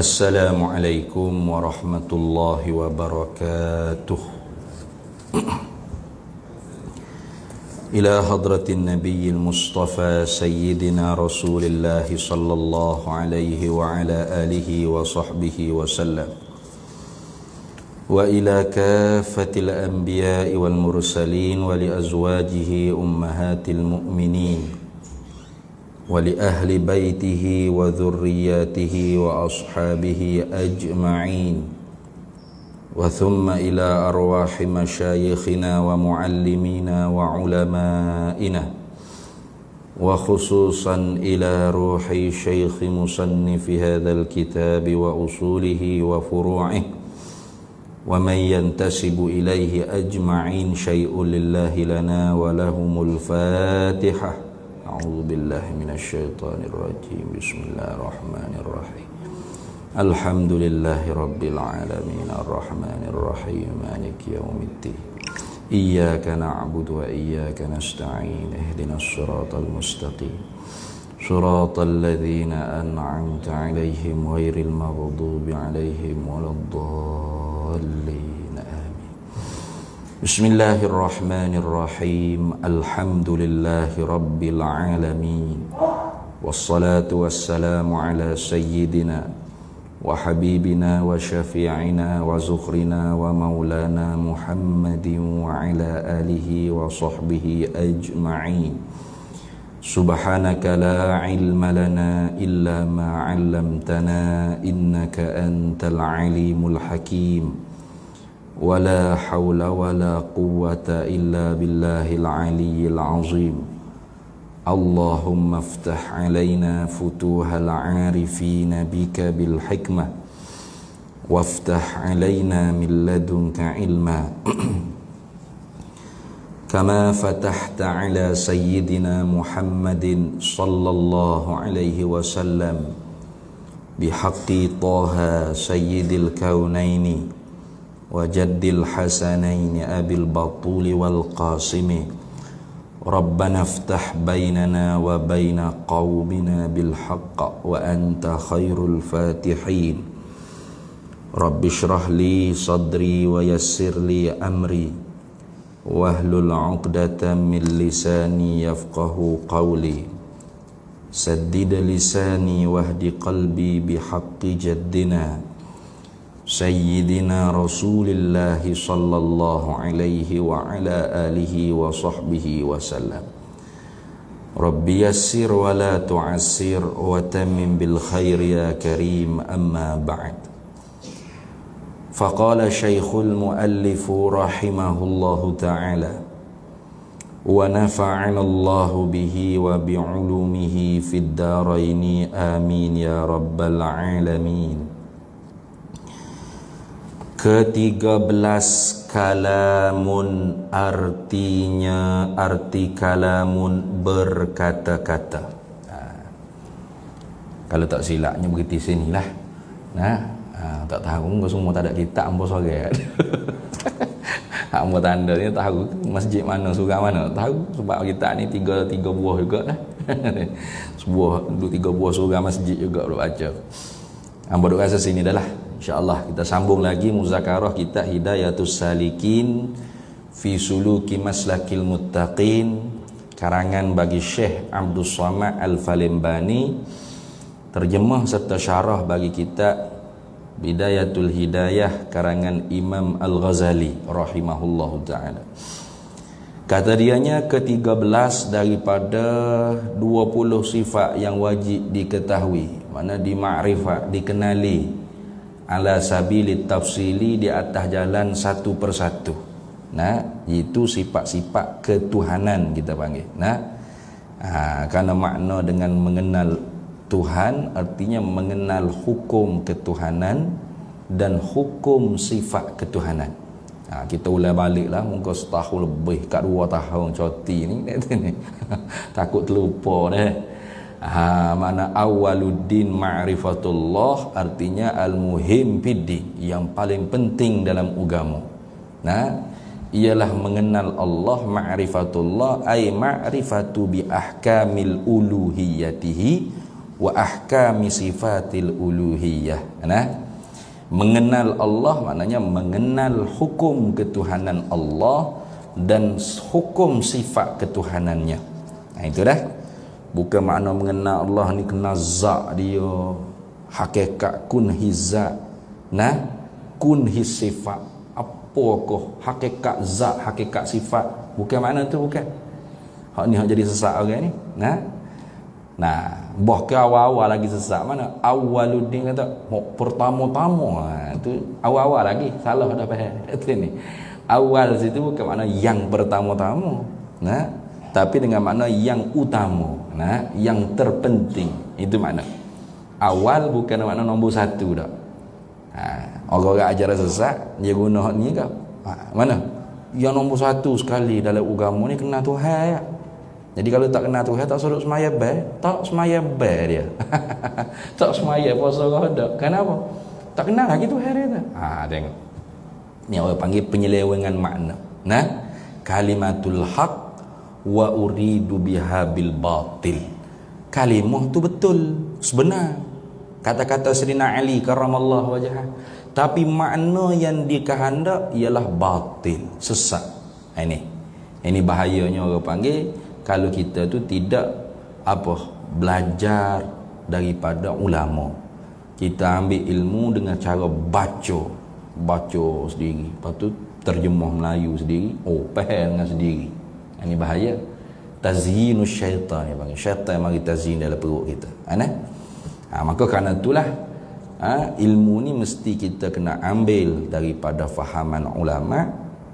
Assalamualaikum warahmatullahi wabarakatuh. Ila hadratin nabiyil mustafa sayyidina rasulillah sallallahu alaihi wa ala alihi wa sahbihi wa sallam, wa ila kafatil anbiya'i wal mursalin wa li azwajihi ummahatil mu'minin wa li ahli baitihi wa dhurriyyatihi wa ashabihi ajma'in, wa thumma ila arwahi masyayikhina wa muallimina wa ulama'ina, wa khususan ila ruhi syekhi musannifi hadzal kitabi wa usulihi wa furu'ih wa man yantasibu ilaihi ajma'in. Syai'un lillahi lana wa lahumul fatihah. A'udzu billahi minasyaitonir rajim. Bismillahirrahmanirrahim. Alhamdulillahi rabbil alamin arrahmanir rahim maliki yaumiddin. Iyyaka na'budu wa iyyaka nasta'in. Ihdinas siratal mustaqim. Siratal ladzina an'amta 'alaihim ghairil maghdubi 'alaihim waladdallin. Bismillahirrahmanirrahim. Alhamdulillahi rabbil alamin. Wassalatu wassalamu ala sayyidina wa habibina wa syafi'ina wa zukhrina wa maulana Muhammadin wa ala alihi wa sahbihi ajma'in. Subhanaka la ilma lana illa ma 'allamtana innaka antal alimul hakim. Wala hawla wala quwwata illa billahil aliyyil azim. Allahumma aftah alaina futuhal arifina bika bil hikmah waftah alaina min ladunka ilma kama fatahta ala sayyidina Muhammadin sallallahu alaihi wasallam bihaqqi Taha sayyidil kaunaini wa jaddil hasanaini abil batuli wal qasimi. Rabbana aftah bainana wa baina qawmina bil haqq wa anta khairul fatihin. Rabbi shrah li sadri wa yassir li amri wahlul 'uqdatam min lisani yafqahu qawli. Saddid lisani wahdi qalbi bihaqqi jaddina Sayyidina Rasulillahi sallallahu alaihi wa ala alihi wa sahbihi wa sallam. Rabbi yassir wa la tu'assir wa tammim bil khair ya karim, amma ba'd. Faqala syekhul muallifu rahimahullahu ta'ala wa nafa'ana Allahu bihi wa bi'ulumihi fid daraini amin ya rabbal alamin. Ke-13 kalamun, artinya arti kalamun berkata-kata. Kalau tak silapnya begitu sinilah. Tak tahu, kau semua tak ada kitab ambo sore. Ambo tanda ni tahu masjid mana, surau mana, tahu sebab kita ni tiga buah juga lah. Sebuah dua tiga buah surau masjid juga duk baca. Ambo duk rasa sini dah lah. InsyaAllah kita sambung lagi muzakarah kita Hidayatus Salikin fi Suluki Maslakil Muttaqin, karangan bagi Syekh Abdul Samad Al-Falembani, terjemah serta syarah bagi kita Bidayatul Hidayah karangan Imam Al-Ghazali rahimahullahu ta'ala. Kata dianya ke-13 daripada 20 sifat yang wajib diketahui, mana dimakrifat, dikenali ala sabilit tafsili, di atas jalan satu persatu. Itu sifat-sifat ketuhanan kita panggil. Karena makna dengan mengenal Tuhan artinya mengenal hukum ketuhanan dan hukum sifat ketuhanan. Kita ulang baliklah, muka setahun lebih kat 2 tahun cuti ni. Takut terlupa dah. Mana awaluddin ma'rifatullah artinya al-muhim fid-din, yang paling penting dalam agama. Ialah mengenal Allah, ma'rifatullah ay ma'rifatu bi ahkamil uluhiyatihi wa ahkami sifatil uluhiyah. Nah, mengenal Allah maknanya mengenal hukum ketuhanan Allah dan hukum sifat ketuhanannya. Nah, itu dah. Bukan makna mengenal Allah ni kena zat dia, hakikat kunhi zat, nah kunhi sifat. Apakah hakikat zat, hakikat sifat? Bukan makna tu, bukan. Hak ni hak jadi sesat orang ni. Nah, bahkan awal-awal lagi sesat mana? Awaluddin kata, pertama-tama. Tu awal-awal lagi salah dah faham. Itu ni. Awal situ bukan makna yang pertama-tama. Nah, tapi dengan makna yang utama. Nah, yang terpenting. Itu makna. Awal bukan makna nombor satu dah. Orang-orang ajaran sesat dia guna hak ni ke? Mana? Yang nombor satu sekali dalam agama ni kena Tuhan ya. Jadi kalau tak kena Tuhan tak suruh semaya bai, tak semaya bai dia. Tak semaya puasa rada. Kenapa? Tak kenal lagi Tuhan dia tu. Tengok. Ni orang panggil penyelewengan makna. Nah, kalimatul haq wa uridu biha bil batil. Kalimah tu betul, sebenar. Kata-kata Sayyidina Ali karramallahu wajhah. Tapi makna yang dikehendak ialah batil, sesat. Ini bahayanya orang panggil kalau kita tu tidak belajar daripada ulama. Kita ambil ilmu dengan cara baca sendiri, lepas tu terjemah Melayu sendiri, faham dengan sendiri. Ini bahaya. Tazyinus syaitan ni panggil. Syaitan mari tazyin dalam perut kita. Maka kerana itulah ilmu ni mesti kita kena ambil daripada fahaman ulama,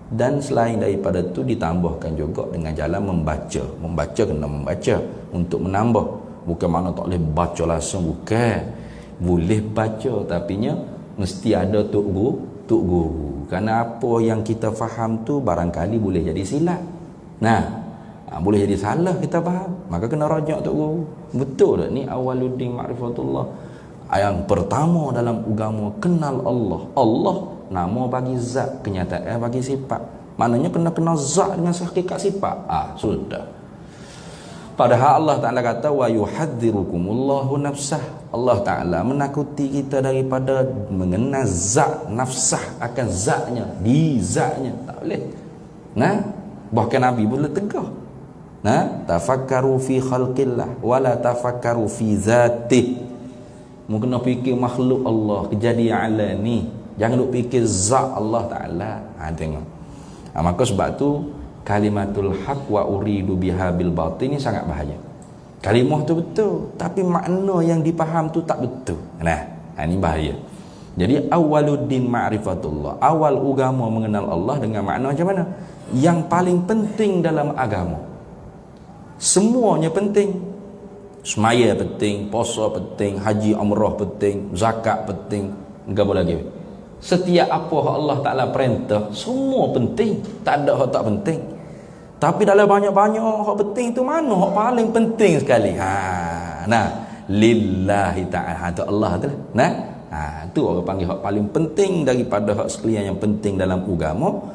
dan selain daripada tu ditambahkan juga dengan jalan membaca kena membaca untuk menambah. Bukan makna tak boleh baca langsung, bukan. Boleh baca tapi nya mesti ada tok guru. Kerana apa yang kita faham tu barangkali boleh jadi silap. Boleh jadi salah kita faham, maka kena rajak tok guru. Betul tak ni awaluddin ma'rifatullah? Yang pertama dalam agama kenal Allah. Allah nama bagi zat, kenyataan bagi sifat. Maknanya kena zat dengan hakikat sifat. Sudah. Padahal Allah Ta'ala kata wa yuhadzirukumullahu nafsah. Allah Ta'ala menakuti kita daripada mengenal zat, nafsah akan zatnya, di zatnya. Tak boleh. Bahkan Nabi boleh tegah. Tafakkaru fi khalqillah wala tafakkaru fi zatih. Mu kena fikir makhluk Allah, kejadian alam ni. Jangan duk fikir zat Allah Ta'ala. Tengok. Maka sebab tu kalimatul haq wa uridu biha bil batin ni sangat bahaya. Kalimah tu betul, tapi makna yang dipaham tu tak betul. Ini bahaya. Jadi awaluddin ma'rifatullah. Awal agama mengenal Allah dengan makna macam mana? Yang paling penting dalam agama. Semuanya penting. Semaya penting, puasa penting, haji umrah penting, zakat penting, apa lagi? Setiap apa Allah Ta'ala perintah, semua penting. Tak ada hak tak penting. Tapi dalam banyak-banyak hak penting tu mana hak paling penting sekali? Lillahi ta'ala. Tu Allah tu lah. Tu orang panggil hak paling penting daripada hak sekalian yang penting dalam agama.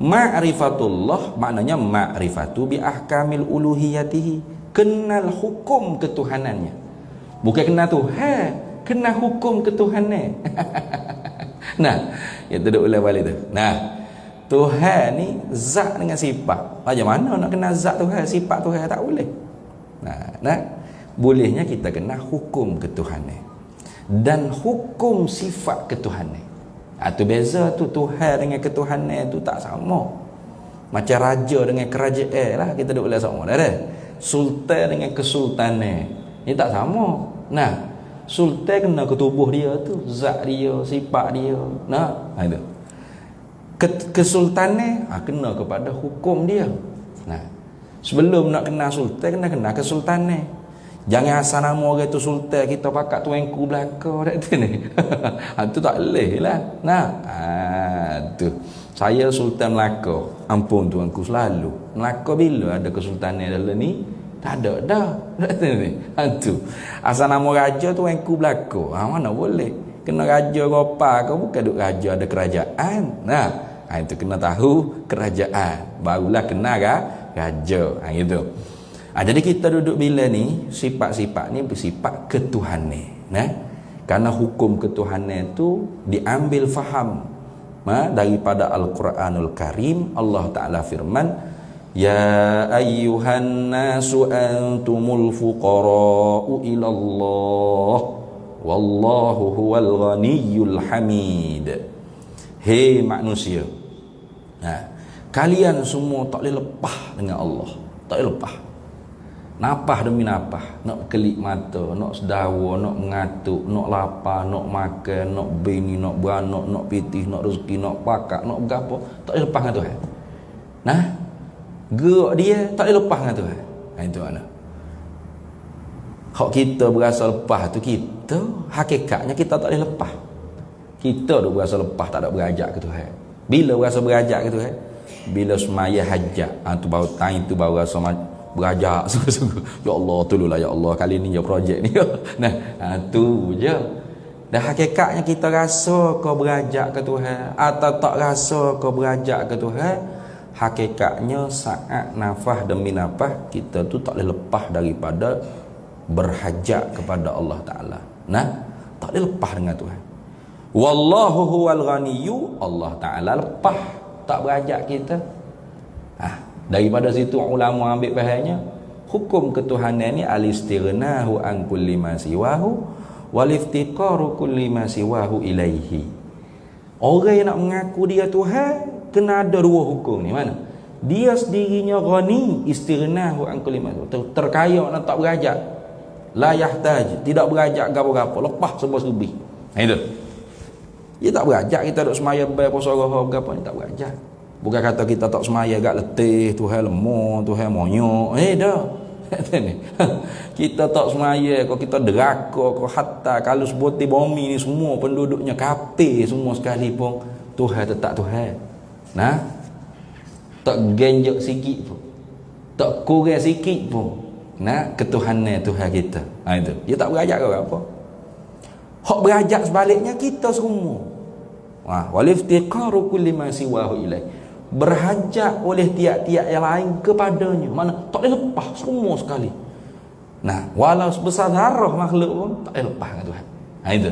Ma'rifatullah maknanya ma'rifatu bi ahkamil uluhiyatihi. Kenal hukum ketuhanannya. Bukan kenal Tuhan, kenal hukum ketuhanan. Yang duduk ulang balik tu. Tuhan ni zat dengan sifat. Macam mana nak kenal zat Tuhan, sifat Tuhan? Tak boleh. Bolehnya kita kenal hukum ketuhanan dan hukum sifat ketuhanan. Tu beza tu. Tuhan dengan ketuhanan tu tak sama. Macam raja dengan kerajaan lah, kita duduk ulang sama dah. Sultan dengan kesultanan ni tak sama. Sultan kena ke tubuh dia tu, zat dia, sifat dia. Itu. Kesultanan kena kepada hukum dia. Sebelum nak kenal sultan, kena kenal kesultanan. Jangan asal nama orang tu sultan kita pakat tuanku belaka dak tu ni. Tu tak boleh lah. Tu. Saya Sultan Melaka. Ampun tuanku selalu. Melaka bila ada kesultanan dalam ni? Tak ada dah. Tu. Asal nama raja tuanku belaka. Mana boleh? Kena raja ropa ke bukan duk raja ada kerajaan. Itu kena tahu kerajaan. Barulah kena raja. Gitu. Jadi kita duduk bila ni, sifat-sifat ni bersifat ketuhanan. Karena hukum ketuhanan itu diambil faham daripada Al-Quranul Karim. Allah Ta'ala firman, Ya ayyuhan nasu antumul fuqara'u ilallah wallahu huwal ghaniyyul hamid. Hei manusia, kalian semua tak boleh lepas dengan Allah. Tak boleh lepas. Napah demi napah, nak kelip mata, nak sedawa, nak mengatuk, nak lapar, nak makan, nak bini, nak beranak, nak pitih, nak rezeki, nak pakak, nak berapa, tak boleh lepas dengan Tuhan. Gerak dia tak boleh lepas dengan Tuhan. Itu mana? Hak kita berasa lepas tu, kita hakikatnya kita tak boleh lepas. Kita dah berasa lepas, tak ada berajak ke Tuhan. Bila berasa berajak ke Tuhan? Bila semaya hajat, tu baru time tu baru rasa berajak sungguh-sungguh. Ya Allah, tolonglah ya Allah, kali ni je projek ni. Tu je. Dan hakikatnya kita rasa kau berajak ke Tuhan atau tak rasa kau berajak ke Tuhan, hakikatnya saat nafas demi nafas kita tu tak boleh lepas daripada berhajat kepada Allah Ta'ala. Tak boleh lepas dengan Tuhan. Wallahu huwal ghaniyyu, Allah Ta'ala lepas tak berajak kita. Daripada situ ulama ambil bahannya, hukum ketuhanan ni al-istighna'u an kulli ma siwahu wal iftiqaru kulli ma siwahu ilaihi. Orang yang nak mengaku dia Tuhan kena ada dua hukum ni. Mana? Dia sendirinya ghani, istighna'u an kulli ma siwahu, terkaya nak tak berajak. La yahtaj, tidak berajak gapo-gapo, lepas serba-serbi. Itu. Dia tak berajak kita duk semaya bayar puasa roh gapo ni, tak berajak. Bukan kata kita tak semaya agak letih, Tuhan lemah, Tuhan monyok. Dah. Kita tak semaya, kalau kita deraka, kalau hatta kalau sebuti bumi ni semua penduduknya kafir semua sekali pun, Tuhan tetap Tuhan. Tak genjok sikit pun, tak kurang sikit pun. Ketuhanan Tuhan kita. Itu. Dia tak berajak ke apa? Hak berajak sebaliknya kita semua. Waliftiqaru kulli ma siwahu ilai. Berhajat oleh tiap-tiap yang lain kepadanya. Mana tak boleh lepas semua sekali. Walau sebesar zarah makhluk pun tak boleh lepas dengan Tuhan. Itu.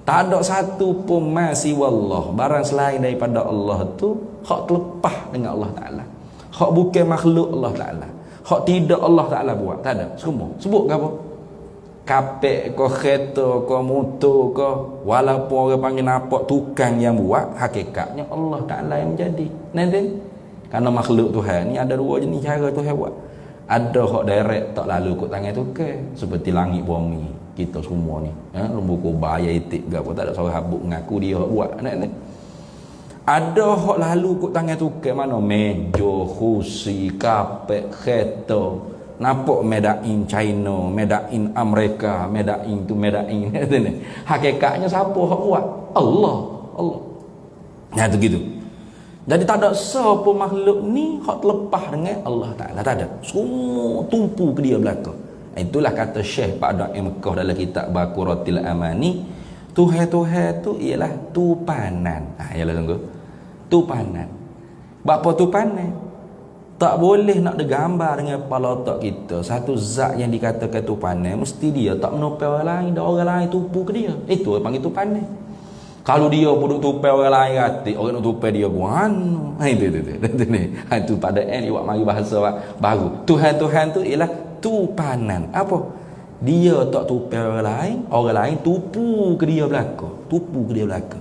Tak ada satu pun masih wallah, barang selain daripada Allah tu hak terlepas dengan Allah Ta'ala. Hak bukan makhluk Allah Ta'ala, hak tidak Allah Ta'ala buat. Tak ada. Semua. Sebut ke apa? Kapek ke, kereta ke, motor ke, walaupun orang panggil nampak tukang yang buat, hakikatnya Allah Ta'ala yang menjadi. Nanti karena makhluk Tuhan ni ada dua jenis cara Tuhan buat. Ada hak direct tak lalu ikut tangan tukang, seperti langit bumi kita semua ni, lembu kubah ayat itik ke apa, tak ada seorang habuk mengaku dia hak buat. Nanti ada hak lalu ikut tangan tukang, mana meja, kursi, kapek, kereta, nampak made in China, made in Amerika, made in tu made in. Hakikatnya siapa hak buat? Allah. Tu gitu. Jadi tak ada siapa makhluk ni hak terlepas dengan Allah Ta'ala. Tak ada. Semua tumpu ke dia belaka. Itulah kata Syekh Pak Dr. Mekah dalam kitab Baqaratil Amani, Tuhan tu ialah tupanan. Ialah tunggu. Tupanan. Bapa tupanan? Tak boleh nak digambar dengan kepala otak kita satu zat yang dikatakan tupanan, mesti dia tak menopel orang lain dan orang lain tupu ke dia. Itu orang panggil tupanan. Kalau dia pun tupel orang lain hati, orang nak tupel dia buan. Itu pada ni buat mari bahasa baru. Tuhan tu ialah tupanan. Apa? Dia tak tupel orang lain tupu ke dia belaka. Tupu ke dia belaka.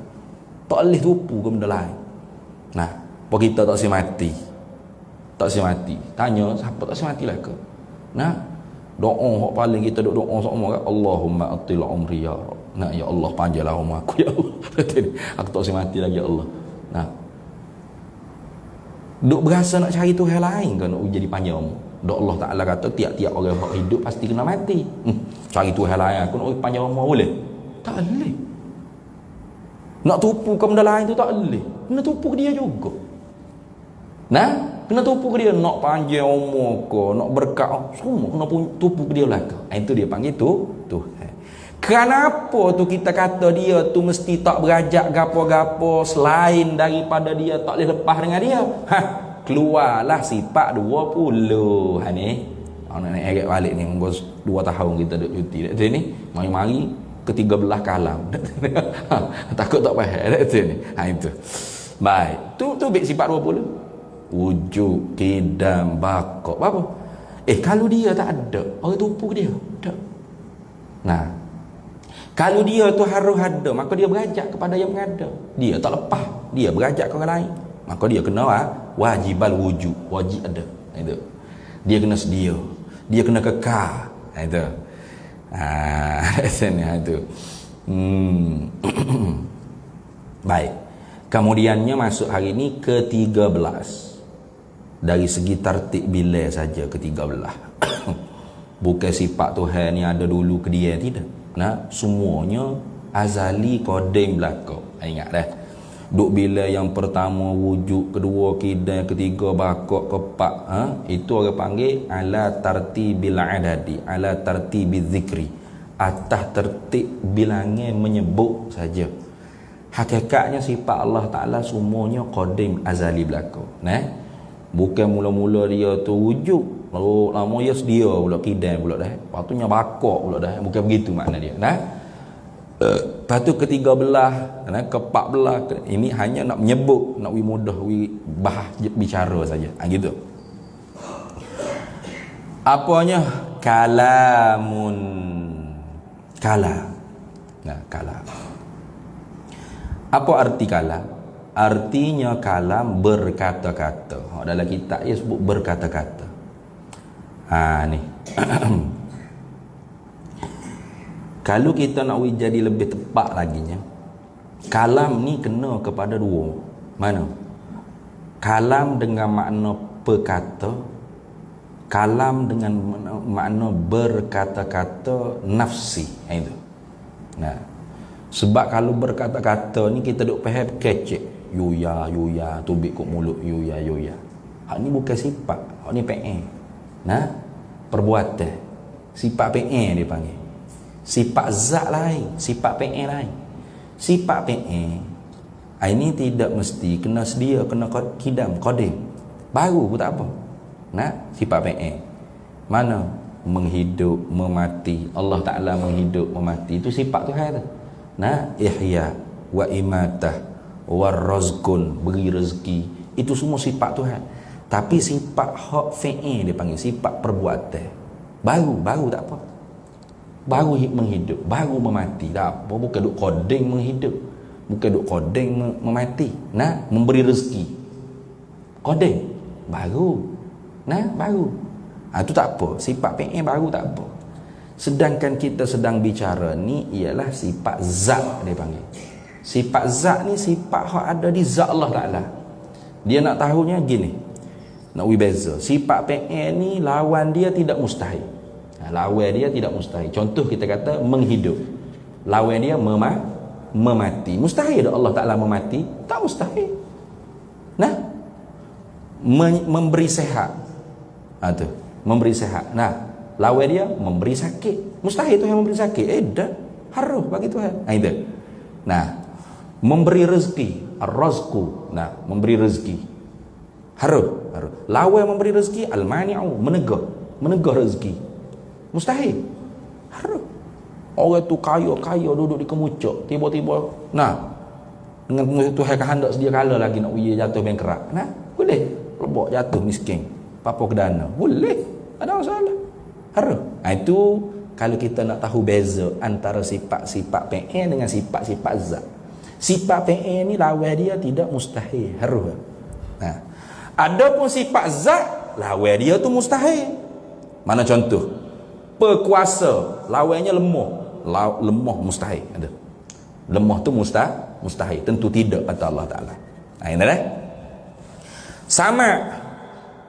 Tak boleh tupu ke benda lain. Apa kita tak si mati? Tak si mati. Tanya siapa tak si mati lah ke? Doa hak paling kita doa semua kan, Allahumma atil umri ya Rabb. Ya Allah panjanglah umur aku ya Allah. Aku tak si mati lagi ya Allah. Duk berasa nak cari Tuhan lain kan nak jadi panjang umur. Dok Allah Taala kata tiap-tiap orang hak hidup pasti kena mati. Cari Tuhan lain aku nak panjang umur boleh? Tak boleh. Nak tupu ke benda lain tu tak boleh. Kena tupu ke dia juga. Kena tupu ke dia, nak panjang umur ke, nak berkat, semua kena tupu ke dia belaka. Itu dia panggil Tuhan. Kenapa tu kita kata dia tu mesti tak berajak gapo-gapo selain daripada dia tak boleh lepas dengan dia? Keluarlah sifat 20 ni. Nak eret balik ni, bos 2 tahun kita duduk cuti. Dia ni mari-mari ke-13 kalam. Takut tak faham dia ni. Itu. Baik. Tu bit sifat 20. Wujud, kidam, bakok. Apa? Kalau dia tak ada, orang tupu dia. Tak. Nah. Kalau dia tu harus ada, maka dia berajak kepada yang mengada. Dia tak lepas, dia berajak ke orang lain. Maka dia kena wajibal wujud, wajib ada. Itu. Dia kena sedia. Dia kena kekal. Itu. Itu. Baik. Kemudiannya masuk hari ini ke-13. Dari segi tertib bila saja ke-13. Bukan sifat Tuhan ni ada dulu ke dia, tidak. Nah, semuanya azali qadim belaka. Ingat dah. Duk bila yang pertama wujud, kedua kidam, ketiga bakok, keempat, itu orang panggil ala tartibil adadi, ala tartibiz zikri. Atas tertib bilangan menyebut saja. Hakikatnya sifat Allah Taala semuanya qadim azali belaka. Nah, bukan mula-mula dia tu wujud, lalu lama dia sedia pula kidam pula dah. Patutnya bakok pula dah. Bukan begitu makna dia. Nah. Lepas tu ke-13, ke-14 ini hanya nak menyebut, nak mudah bahas bicara saja. Gitu. Apanya? Kalamun. Kalam. Nah, kalam. Apa arti kalam? Artinya kalam berkata-kata. Dalam kitab dia sebut berkata-kata. Ni. Kalau kita nak jadi lebih tepat laginya, kalam ni kena kepada dua. Mana? Kalam dengan makna perkata, kalam dengan makna berkata-kata nafsi. Itu. Nah, sebab kalau berkata-kata ni kita duk faham kecek, yuya tubik kat mulut yuya. Hak ni bukan sifat, hak ni PE. Nah, perbuatan. Sifat PE dia panggil. Sifat zat lain, sifat PE lain. Sifat PE ini tidak mesti kena sedia, kena kidam, qadim. Baru pun tak apa. Nah, sifat PE. Mana? Menghidup, memati. Allah Ta'ala menghidup, memati. Itu sifat Tuhan tu. Nah, ihya wa imatah wa razqun, beri rezeki. Itu semua sifat Tuhan. Tapi sifat hak fi'il dia panggil, sifat perbuatan. Baru tak apa. Baru menghidup, baru memati. Tak apa, bukan duk kodeng menghidup. Bukan duk kodeng memati. Nah, memberi rezeki. Kodeng baru. Nah, baru. Itu tak apa. Sifat fi'il baru tak apa. Sedangkan kita sedang bicara ni ialah sifat zat dia panggil. Sifat zat ni sifat hak ada di zat Allah Ta'ala. Dia nak tahunya gini. Nak beza. Sifat fi'il ni lawan dia tidak mustahil. Lawan dia tidak mustahil. Contoh kita kata menghidup. Lawan dia memati. Mustahil Allah Ta'ala memati? Tak mustahil. Nah, memberi sehat. Tu, memberi sehat. Nah, lawan dia memberi sakit. Mustahil Tuhan memberi sakit. Dah. Harus bagi Tuhan. Itu. Nah, memberi rezeki. Ar-razqu. Nah, memberi rezeki. Harus. Lawan memberi rezeki al-mani'u, menegah rezeki. Mustahil. Harus. Orang tu kaya duduk di kemucuk, tiba-tiba dengan Tuhan kehendak sedia kala lagi nak uji jatuh bankrupt. Nah, boleh lebok jatuh miskin, papa kedana. Boleh. Ada masalah. Harus. Itu kalau kita nak tahu beza antara sifat-sifat PE dengan sifat-sifat zat. Sifat PE ni lawan dia tidak mustahil. Harus. Nah, adapun sifat zat lawan dia tu mustahil. Mana contoh? Perkuasa lawannya lemah. Lemah mustahil. Ada. Lemah tu mustahil. Tentu tidak kata Allah Ta'ala. Ini dah. Sama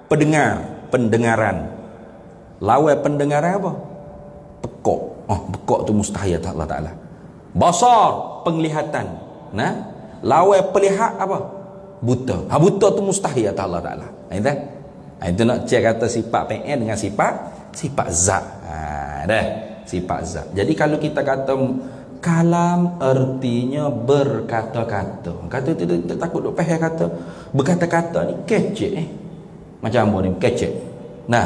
pendengaran. Lawan pendengaran apa? Pekok. Pekok tu mustahil kata Allah Ta'ala. Basar, penglihatan. Nah, lawan pelihat apa? Buta. Buta tu mustahil kata Allah Ta'ala. Ini dah. Itu nak cek kata sifat PN dengan sifat zat. Dah, sifat zat. Jadi kalau kita kata kalam artinya berkata-kata. Kata tu takut duk faham kata berkata-kata ni kecek. Macam apa ni kecek. Nah,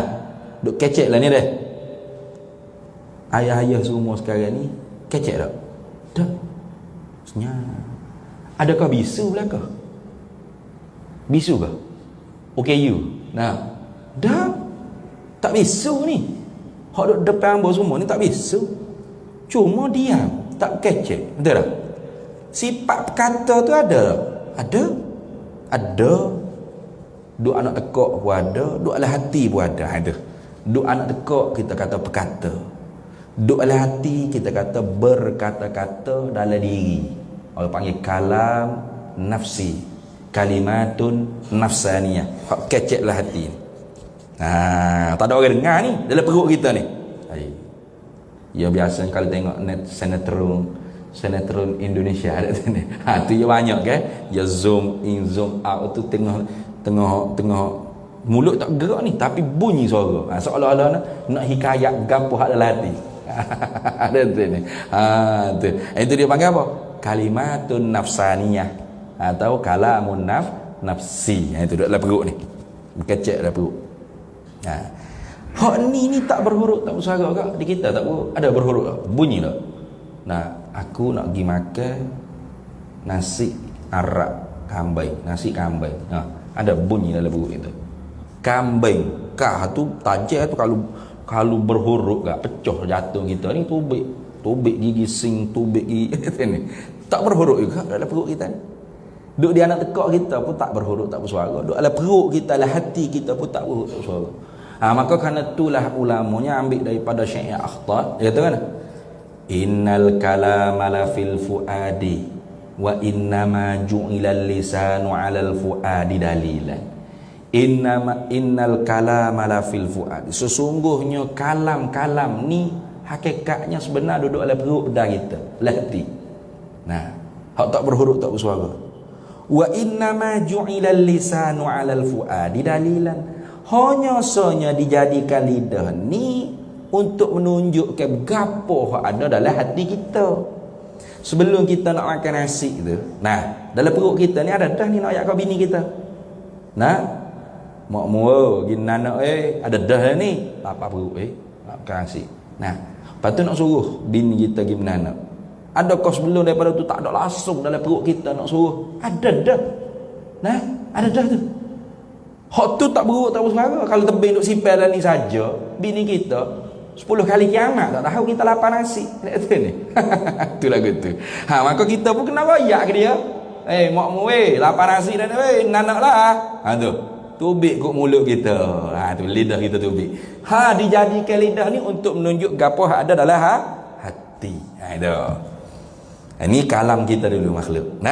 Duk kecek lah ni dah. Ayah-ayah semua sekarang ni kecek tak? Tak. Senyap. Adakah bisu belakang? Bisu ke? OKU. Nah. Dah. Tak bisu ni. Hak duk depan hamba semua ni tak bisu. Cuma diam, tak kecek. Betul tak? Sifat perkata tu ada tak? Ada. Ada. Duk anak tekak pun ada, duk ala hati pun ada. Duk anak tekak kita kata perkata. Duk ala hati kita kata berkata-kata dalam diri. Orang panggil kalam nafsi. Kalimatun nafsaniyah. Hak keceklah hati ni. Tak ada orang dengar ni dalam perut kita ni. Ya biasa kalau tengok net sinetron Indonesia ada tu ni. Tu ya banyak kan. Ya zoom in zoom out tu tengah mulut tak gerak ni tapi bunyi suara. Seolah-olah nak hikayat gapo hak dalam hati. Ada tu ni. Tu. Itu dia panggil apa? Kalimatun nafsaniyah atau kalamun nafsi. Itu duduk dalam perut ni. Berkecek dalam perut. Hak ni tak berhuruf tak bersuara ke? Di kita tak berhuruf. Ada berhuruf tak? Bunyi tak? Nah, aku nak pergi makan nasi arak kambing, nasi kambing. Ada bunyi dalam perut itu. Kambing. Kah tu tajam tu kalau berhuruf gak pecah jatuh kita ni tubik gigi sing, tubik gigi ni. Tak berhuruf juga dalam perut kita ni. Duk di anak tekak kita pun tak berhuruf tak bersuara. Duk dalam perut kita, dalam hati kita pun tak berhuruf tak bersuara. Maka kerana itulah ulamanya ambil daripada Syekh Akhtar. Dia kata kan? Innal kalama la fil fuadi wa innama ju'ilal lisanu 'alal fuadi dalilan. Innal kalama la fil fuadi. Sesungguhnya kalam-kalam ni hakikatnya sebenar duduk dalam perut dah kita, dalam hati. Nah, hak tak berhuruf tak bersuara. Wa innama ju'ilal lisanu 'alal fuadi dalilan. Hanya sahaja dijadikan lidah ni untuk menunjukkan gapo hak ada dalam hati kita. Sebelum kita nak makan nasi tu, nah, dalam perut kita ni ada dah ni nak ayat kau bini kita. Nah, mak mua gini anak ada dah ni, apa perut nak makan nasi. Nah, lepas tu nak suruh bini kita pergi menanak. Adakah sebelum daripada tu tak ada langsung dalam perut kita nak suruh? Ada dah. Nah, ada dah tu. Hak tu tak berurut tak bersuara. Kalau tebing duk sipel ni saja, bini kita 10 kali kiamat tak tahu kita lapar nasi. Itu ni. Tu lagu tu. Maka kita pun kena royak ke dia. Mak mu lapar nasi dah nanaklah. Tu. Tubik kat mulut kita. Tu lidah kita tubik. Dijadikan lidah ni untuk menunjuk gapo ada dalam hati. Itu. Ini kalam kita dulu makhluk.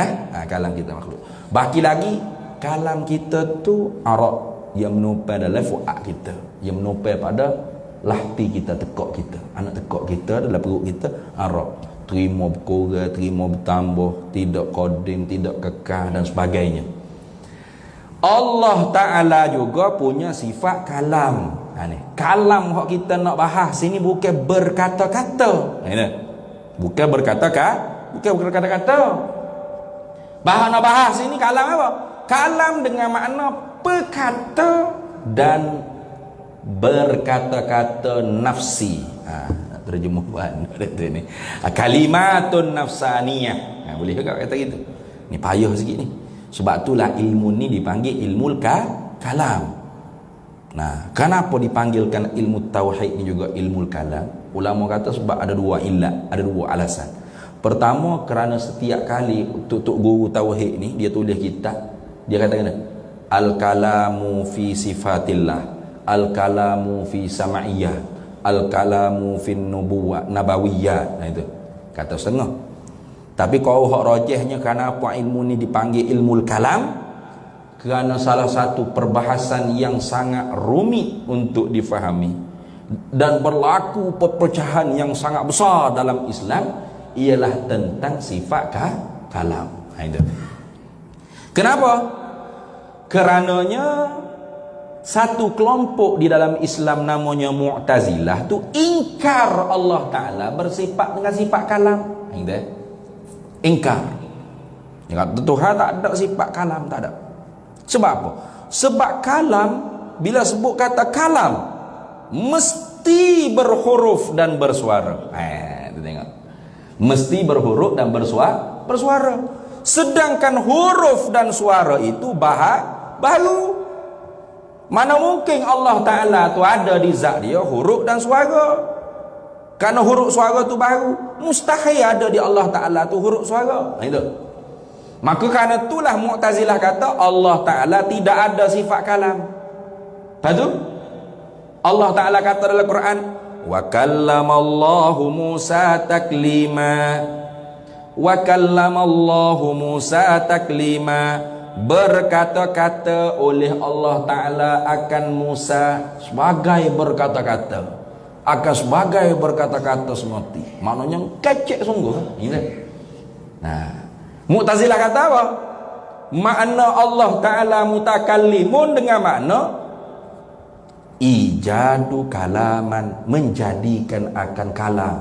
Kalam kita makhluk. Baki lagi kalam kita tu arak yang menopel dalam fuad kita, yang menopel pada lahti kita, tekak kita, anak tekak kita dalam perut kita arak, terima berkurang, terima bertambah, tidak qadim, tidak kekal dan sebagainya. Allah Ta'ala juga punya sifat kalam. Kalam yang kita nak bahas sini bukan berkata-kata. Bukan berkata-kata. Bahan nak bahas ini kalam apa? Kalam dengan makna perkata dan berkata-kata nafsi. Nak terjemah bahan ni. Kalimatun nafsaniyah. Boleh ke kata gitu? Ni payah sikit ni. Sebab itulah ilmu ni dipanggil ilmu kalam. Nah, kenapa dipanggilkan ilmu tauhid ni juga ilmu kalam? Ulama kata sebab ada dua ilat, ada dua alasan. Pertama, kerana setiap kali untuk guru tauhid ni dia tulis kitab, dia katakan al-kalamu fi sifatillah, al-kalamu fi sama'iyah, al-kalamu fi nubuwah nabawiyah. Nah itu kata setengah. Tapi kalau hak rajihnya kenapa ilmu ni dipanggil ilmu kalam? Kerana salah satu perbahasan yang sangat rumit untuk difahami dan berlaku perpecahan yang sangat besar dalam Islam ialah tentang sifat kalam. Itu. Kenapa? Kerananya satu kelompok di dalam Islam namanya Mu'tazilah tu ingkar Allah Ta'ala bersifat dengan sifat kalam. Ingkar. Dia kata Tuhan tak ada sifat kalam, tak ada. Sebab apa? Sebab kalam, bila sebut kata kalam, mesti berhuruf dan bersuara. Tu tengok. Mesti berhuruf dan bersuara. Sedangkan huruf dan suara itu baru. Mana mungkin Allah Ta'ala tu ada di zat dia huruf dan suara? Kerana huruf suara tu baru. Mustahil ada di Allah Ta'ala tu huruf suara. Itu. Maka kerana itulah Mu'tazilah kata Allah Ta'ala tidak ada sifat kalam. Lepas tu Allah Ta'ala kata dalam Quran, wa kallamallahu Musa taklima. Wa kallamallahu Musa taklima. Berkata-kata oleh Allah Ta'ala akan Musa sebagai berkata-kata, akan sebagai berkata-kata semati. Maknanya kecek sungguh. Nah, Mu'tazilah kata apa? Makna Allah Ta'ala mutakallimun dengan makna ijadu kalaman, menjadikan akan kalam.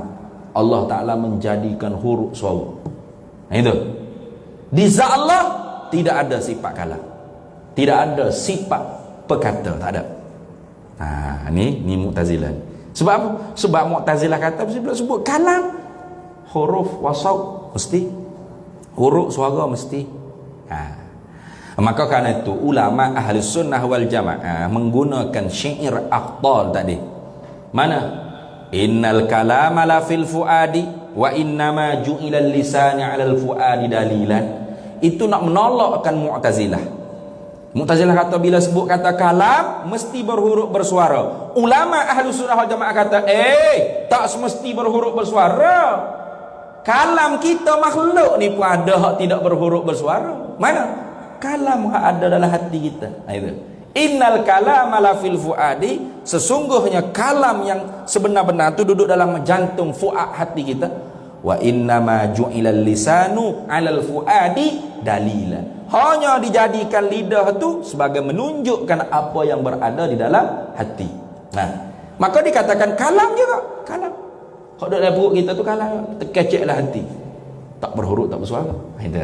Allah Ta'ala menjadikan huruf suara. Nah itu. Di zat Allah tidak ada sifat kalam, tidak ada sifat perkata, tak ada. Nah, ni Mu'tazilah. Sebab apa? Sebab Mu'tazilah kata sebut kalam, huruf wasaut mesti, huruf suara mesti. Maka kerana itu ulama ahli sunnah wal jamaah menggunakan syair aqtal tadi. Mana? Innal kalama la fil fuadi wa innama ju'ilal lisani 'alal fuadi dalilan. Itu nak menolakkan Mu'tazilah. Mu'tazilah kata bila sebut kata kalam mesti berhuruf bersuara. Ulama ahli sunnah wal jamaah kata tak semesti berhuruf bersuara. Kalam kita makhluk ni pun ada hak tidak berhuruf bersuara. Mana? Kalam hak ada dalam hati kita. Itu. Innal kalama la fil fuadi, sesungguhnya kalam yang sebenar-benar tu duduk dalam jantung fuad hati kita. Wa innama ju'ilal lisanu 'alal fuadi dalila. Hanya dijadikan lidah tu sebagai menunjukkan apa yang berada di dalam hati. Nah, maka dikatakan kalam juga, kalam. Kalau dalam perut kita tu kalam, terkeceklah hati. Tak berhuruf, tak bersuara. Itu.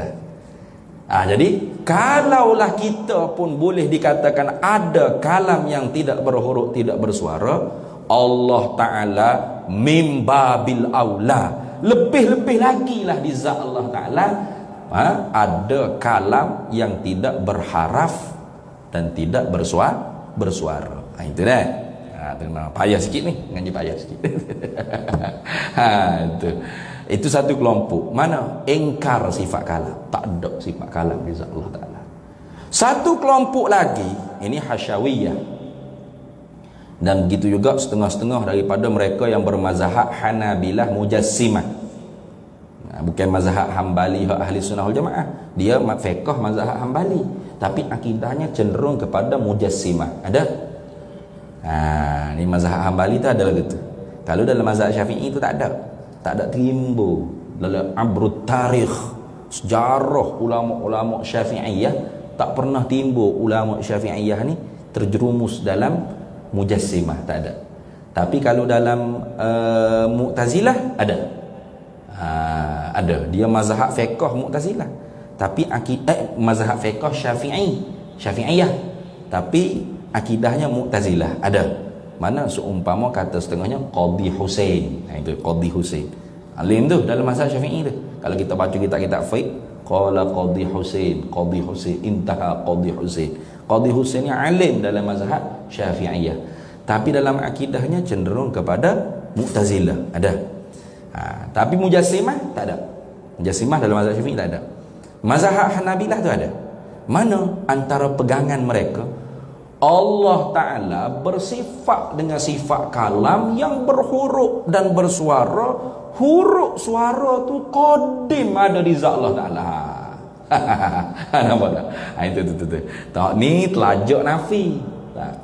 Jadi kalaulah kita pun boleh dikatakan ada kalam yang tidak berhuruf, tidak bersuara, Allah Ta'ala mimbabil aula, lebih-lebih lagi lah di zat Allah Ta'ala ada kalam yang tidak berharaf dan tidak bersuara. Itu dah. Payah sikit ni, ngaji payah sikit. Itu satu kelompok. Mana? Engkar sifat kalam. Tak ada sifat kalam di zat Allah Ta'ala. Satu kelompok lagi, ini hasyawiyah. Dan begitu juga setengah-setengah daripada mereka yang bermazhab Hanabilah Mujassimah. Bukan mazhab Hambali ahli sunnah wal jamaah. Dia fiqh mazhab Hambali, tapi akidahnya cenderung kepada Mujassimah. Ada? Ni mazhab Hambali tu ada gitu. Kalau dalam mazhab Syafi'i tu tak ada. Tak ada timbul dalam abrut tarikh sejarah ulama-ulama Syafi'iyah, tak pernah timbul ulama Syafi'iyah ni terjerumus dalam Mujassimah, tak ada. Tapi kalau dalam Mu'tazilah ada. Ada. Dia mazhab fiqh Mu'tazilah. Tapi mazhab fiqh Syafi'iyah. Tapi akidahnya Mu'tazilah. Ada. Mana seumpama kata setengahnya Qadhi Husain. Itu Qadhi Husain. Alim tu dalam mazhab Syafi'i tu. Kalau kita baca kitab-kitab fiqh, qala Qadhi Husain, intaha Qadhi Husain. Qadhi Husain ni alim dalam mazhab Syafi'iyah. Tapi dalam akidahnya cenderung kepada Mu'tazilah. Ada. Tapi Mujassimah tak ada. Mujassimah dalam mazhab Syafi'i tak ada. Mazhab Hanabilah tu ada. Mana antara pegangan mereka Allah Ta'ala bersifat dengan sifat kalam yang berhuruf dan bersuara. Huruf suara tu qadim ada di zat Allah Ta'ala. Nampak tak? Itu. Tak, ni telajak nafi.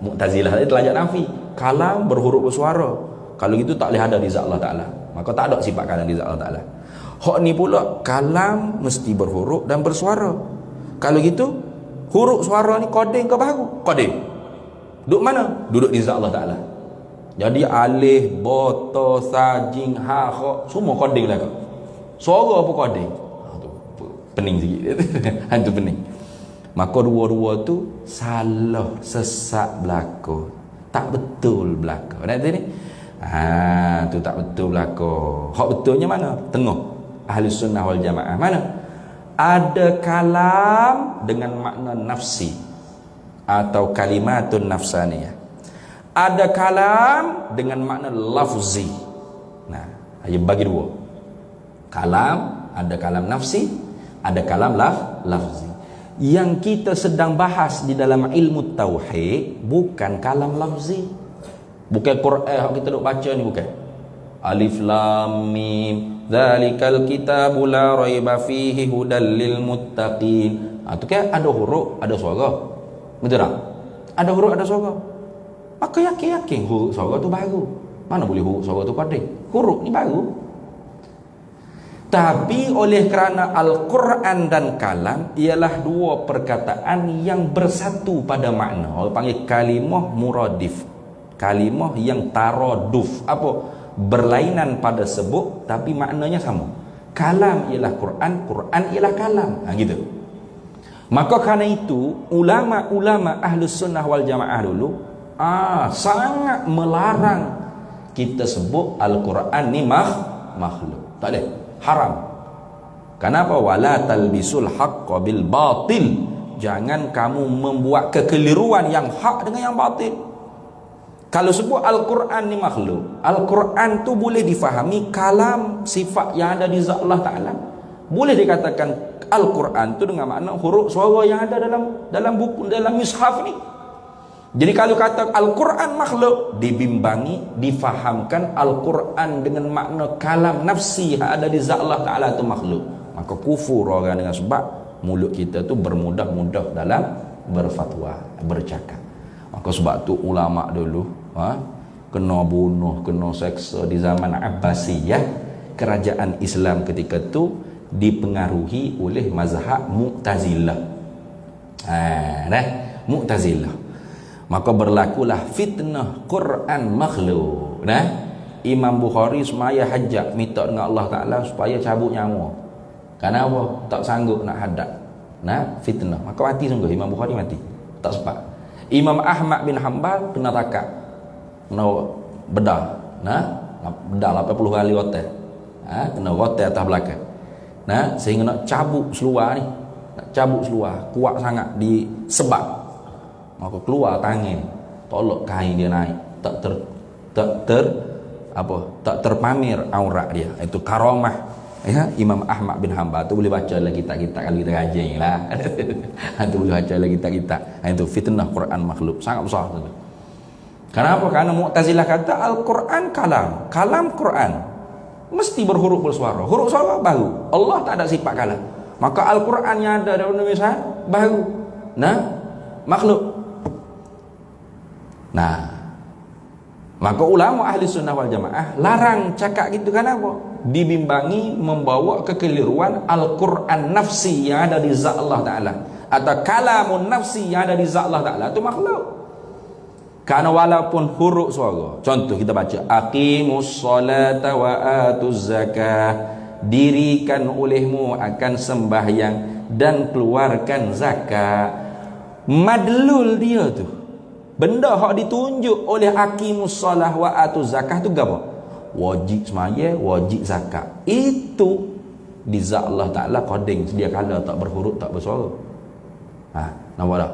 Mu'tazilah tadi telajak nafi. Kalam berhuruf bersuara. Kalau gitu tak boleh ada di zat Allah Ta'ala. Maka tak ada sifat kalam di zat Allah Ta'ala. Hak ni pula kalam mesti berhuruf dan bersuara. Kalau gitu huruf suara ni qadim ke baru? Qadim. Duduk mana? Duduk di zat Allah Ta'ala. Jadi alif, bata, sajing, ha, kha, semua qadim lah kau. Suara apa qadim? Pening sikit. Itu pening. Maka dua-dua tu salah, sesat belaka. Tak betul belaka. Nanti ni tu tak betul belaka. Hak betulnya mana? Tengah ahli sunnah wal jamaah mana? Ada kalam dengan makna nafsi atau kalimatun nafsaniyah. Ada kalam dengan makna lafzi. Nah, dia bagi dua. Kalam, ada kalam nafsi, ada kalam lafzi. Yang kita sedang bahas di dalam ilmu tauhid bukan kalam lafzi. Bukan Quran yang kita duk baca ni, bukan. Alif lam mim dzalikal kitabu la raiba fihi hudal lil muttaqin. Tu kan ada huruf, ada suara. Betul tak? Ada huruf, ada suara. Maka yakin huruf suara tu baru. Mana boleh huruf suara tu koding? Huruf ni baru. Tapi oleh kerana Al-Quran dan kalam ialah dua perkataan yang bersatu pada makna. Orang panggil kalimah muradif. Kalimah yang taraduf. Apa? Berlainan pada sebut tapi maknanya sama. Kalam ialah Quran, Quran ialah kalam. Gitu. Maka kerana itu ulama-ulama Ahlus Sunnah wal Jamaah dulu sangat melarang kita sebut Al-Quran ni makhluk. Tak boleh. Haram. Kenapa? Wala talbisul haqqa bil batil. Jangan kamu membuat kekeliruan yang hak dengan yang batil. Kalau sebut Al-Quran ni makhluk, Al-Quran tu boleh difahami kalam, sifat yang ada di zat Allah Ta'ala. Boleh dikatakan Al-Quran tu dengan makna huruf suara yang ada dalam buku, dalam mushaf ni. Jadi kalau kata Al-Quran makhluk, dibimbangi, difahamkan Al-Quran dengan makna kalam nafsi yang ada di zat Allah Ta'ala tu makhluk. Maka kufur orang dengan sebab mulut kita tu bermudah-mudah dalam berfatwa, bercakap. Maka sebab tu ulama dulu kena bunuh, kena seksa di zaman Abbasiyah. Kerajaan Islam ketika tu dipengaruhi oleh mazhab Mu'tazilah. Mu'tazilah. Maka berlakulah fitnah Quran makhluk. Imam Bukhari semaya hajat minta dengan Allah Ta'ala supaya cabut nyawa. Kenapa? Tak sanggup nak hadap. Fitnah. Maka mati sungguh. Imam Bukhari mati. Tak sempat. Imam Ahmad bin Hanbal kena takak. Kena bedah. Bedah 80 kali rotan. Kena rotan atas belakang. Sehingga nak cabut seluar ni. Nak cabut seluar. Kuat sangat di sebab. Maka keluar tangan, tolak kain dia naik, tak terpamer aurat dia. Itu karamah Imam Ahmad bin Hanbal. Tu boleh baca lagi kitab-kitab kalau kita kaji lah. Tu boleh baca lagi kitab-kitab. Itu fitnah Quran makhluk sangat besar tu. Kenapa? Karena Mu'tazilah kata Al-Quran kalam Quran mesti berhuruf bersuara. Huruf suara baru. Allah tak ada sifat kalam. Maka Al-Quran yang ada dalam Indonesia baru. Makhluk. Maka ulama ahli sunnah wal jamaah larang cakap gitu. Kenapa? Dibimbangi membawa kekeliruan Al-Quran nafsi yang ada di zat Allah Ta'ala atau kalamun nafsi yang ada di zat Allah Ta'ala itu makhluk. Karena walaupun huruf suara, contoh kita baca aqimus salata wa atuz zakah, dirikan olehmu akan sembahyang dan keluarkan zakat. Madlul dia tu, benda hak ditunjuk oleh aqimus salah wa atuz zakah tu apa? Wajib semaya, wajib zakat. Itu di zat Allah Ta'ala qading sedia kala tak berhuruf, tak bersuara. Nampak tak?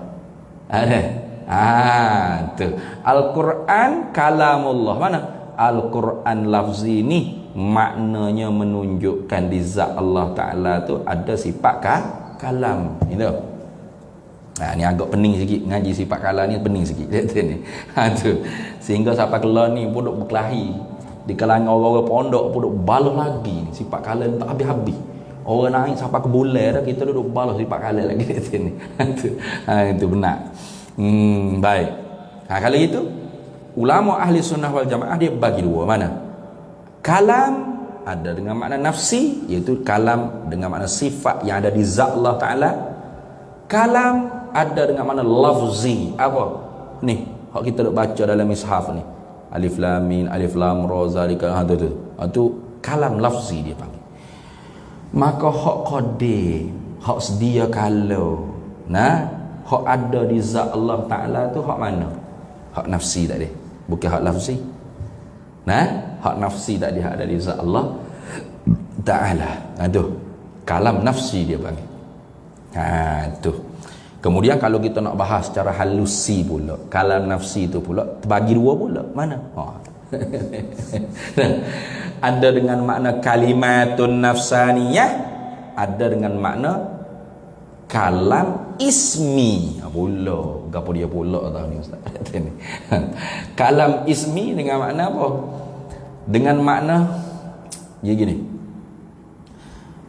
Tu Al-Quran kalamullah. Mana? Al-Quran lafzi ni maknanya menunjukkan di zat Allah Ta'ala tu ada sifat kalam. Itu. Ni agak pening sikit ngaji sifat kalam ni, pening sikit ni. Tu. Sehingga sampai kelar ni pun duk berkelahi. Di kalangan orang-orang pondok pun duk balas lagi sifat kalam tak habis-habis. Orang naik sampai ke bulan dah kita duduk balas sifat kalam lagi di sini. Itu benar. Baik. Kalau itu ulama ahli sunnah wal jamaah dia bagi dua. Mana? Kalam ada dengan makna nafsi, iaitu kalam dengan makna sifat yang ada di zat Allah Ta'ala. Kalam ada dengan makna lafzi. Apa? Ni, hak kita duk baca dalam mishaf ni. Alif lam mim, alif lam ra zalika. Itu kalam lafzi dia panggil. Maka hak qadim, hak sedia kalau hak ada di zat Allah Ta'ala tu hak mana? hak nafsi tak ada, bukan hak lafzi. Nah, hak nafsi tak ada, hak dari zat Allah Ta'ala. Aduh, kalam nafsi dia panggil. Tu. Kemudian kalau kita nak bahas secara halusi pula, kalam nafsi tu pula terbagi dua pula. Mana? Ada dengan makna kalimatun nafsaniyah, ada dengan makna kalam ismi. Pula gapo dia pula tahu ni ustaz. Kalam ismi dengan makna apa? Dengan makna dia gini.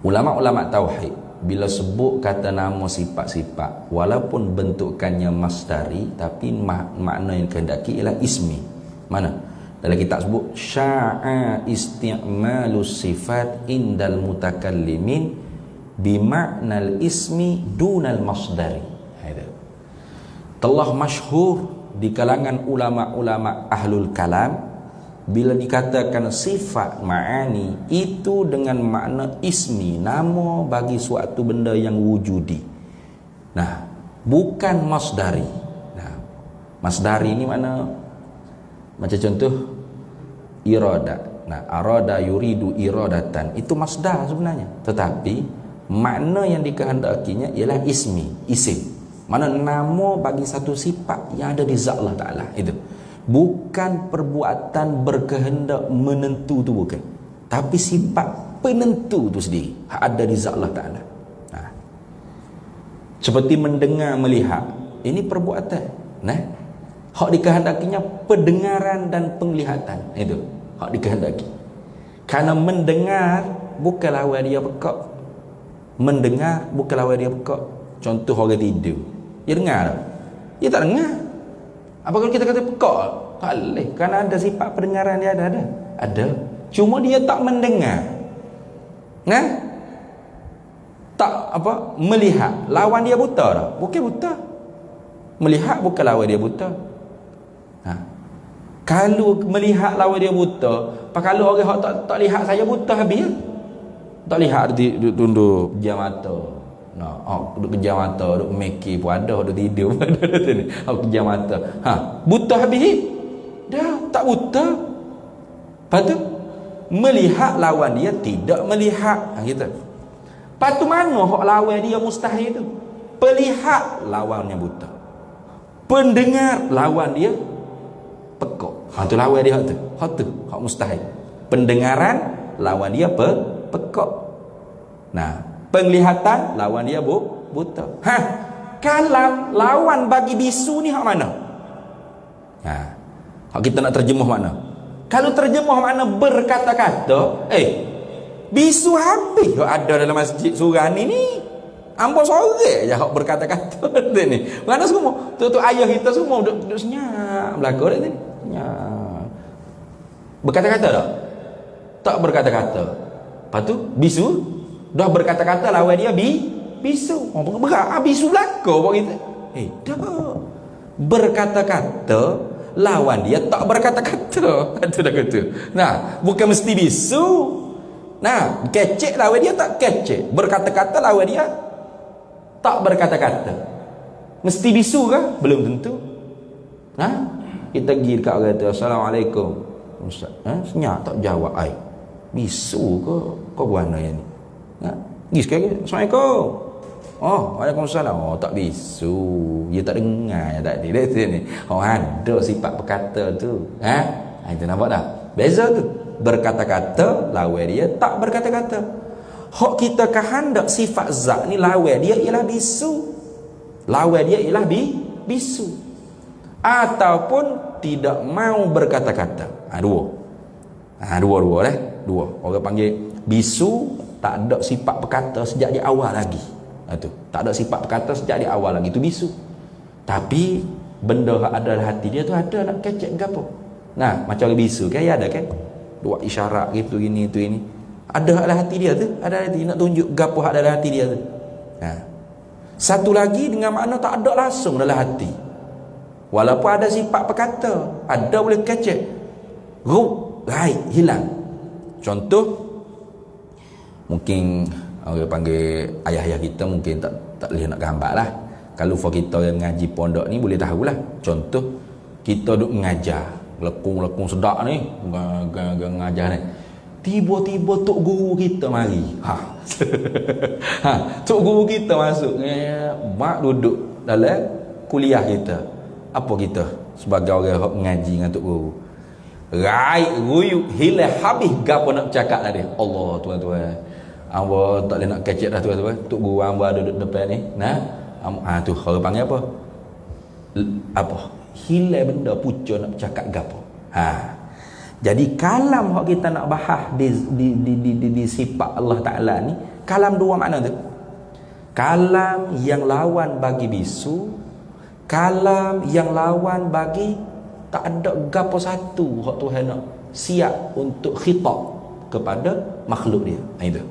Ulama-ulama tauhid bila sebut kata nama sifat-sifat, walaupun bentukannya masdari, tapi makna yang kehendaki ialah ismi. Mana? Dalam kitab sebut sya'a isti'malus sifat indal mutakallimin bima'nal ismi dunal masdari. Telah masyhur di kalangan ulama-ulama ahlul kalam bila dikatakan sifat ma'ani itu dengan makna ismi, nama bagi suatu benda yang wujudi. Nah, bukan masdari. Nah, masdari ini mana? Macam contoh irada. Nah, arada yuridu iradatan, itu masdar sebenarnya. Tetapi makna yang dikehendakinya ialah ismi, isim. Mana nama bagi satu sifat yang ada di zat Allah Ta'ala. Itu bukan perbuatan berkehendak menentu tu, bukan, tapi sifat penentu tu sendiri ada di zat Allah Ta'ala. Nah, seperti mendengar, melihat, ini perbuatan. Nah, hak dikehendakinya pendengaran dan penglihatan. Itu hak dikehendaki. Karena mendengar bukan lawan dia pekak. Mendengar bukan lawan dia pekak. Contoh orang tidur, dia dengar tak? Dia tak dengar. Apa kalau kita kata pekak? Tak boleh. Kerana ada sifat pendengaran dia ada. Ada. Cuma dia tak mendengar. Nah, tak apa melihat. Lawan dia buta tak? Bukan buta. Melihat bukan lawan dia buta. Kalau melihat lawan dia buta, kalau orang tak lihat saya buta habis ya? Tak lihat dia tunduk pejam mata. Duduk pejam mata, duduk meki pun ada, duduk tidur pun ada ni. Pejam mata. Buta habis. Dah tak buta. Lepas tu melihat lawan dia tidak melihat. Gitu. Lepas tu mana hak lawan dia mustahil tu? Pelihat lawannya buta. Pendengar lawan dia pekak. Tu lawan dia tu. Hak mustahil. Pendengaran lawan dia pekak. Nah, penglihatan lawan dia buta. Kalam lawan bagi bisu ni hak mana? Hak kita nak terjemah mana? Kalau terjemah mana berkata-kata, bisu habis ada dalam masjid surah ni. Ambo sore je hak berkata-kata ni. Mana semua? Tu ayah kita semua duduk senyap belaka dak ni. Senyap. Berkata-kata tak? Tak berkata-kata. Lepas tu bisu dah berkata-kata lawan dia bisu. Berat bisu belaka buat kita. Tak. Berkata-kata lawan dia tak berkata-kata. Itu dah kata. Nah, bukan mesti bisu. Nah, kecek lawan dia tak kecek. Berkata-kata lawan dia tak berkata-kata. Mesti bisu ke? Belum tentu. Kita pergi dekat orang kata Assalamualaikum Ustaz. Senyap tak jawab ai. Bisu ke? Kau buat mana yang ni? Pergi sekali. Assalamualaikum. Waalaikumsalam. Tak bisu. Dia tak dengar tadi. Dia ni. Ada sifat berkata tu. Itu nampak tak? Beza tu. Berkata-kata lawan dia tak berkata-kata. Hak kita kehendak sifat zat ni lawan dia ialah bisu. Lawan dia ialah bisu. Ataupun tidak mau berkata-kata. Dua. Dua. Orang panggil bisu tak ada sifat berkata sejak di awal lagi. Tak ada sifat berkata sejak di awal lagi. Itu bisu. Tapi benda yang ada dalam hati dia tu ada nak kecek ke apa. Nah, macam orang bisu kan ada kan? Dua isyarat gitu gini tu ini. Ada dalam hati dia tu, ada hati nak tunjuk gapo hak dalam hati dia tu. Satu lagi dengan makna tak ada langsung dalam hati. Walaupun ada sifat perkata, ada boleh kecek. Hilang. Contoh mungkin orang panggil ayah-ayah kita mungkin tak boleh nak gambar lah. Kalau for kita yang ngaji pondok ni boleh tahulah. Contoh Kita duk mengajar, lekung sedak ni, ngajar ni. Tiba-tiba tok guru kita mari. Tok guru kita masuk. Mak duduk dalam kuliah kita. Apa kita sebagai orang yang mengaji dengan tok guru? Ruyuk hilang habis gapo nak bercakap tadi. Allah tuan-tuan. Amba tak boleh nak kecek dah tuan-tuan. Tok guru amba duduk depan ni. Nah, tu orang panggil apa? Apa? Hilang benda pucuk nak bercakap gapo. Jadi kalam hak kita nak bahas di sifat Allah Taala ni, kalam dua makna tu. Kalam yang lawan bagi bisu, kalam yang lawan bagi tak ada gapo satu hak Tuhan nak siap untuk khitab kepada makhluk dia. Itu.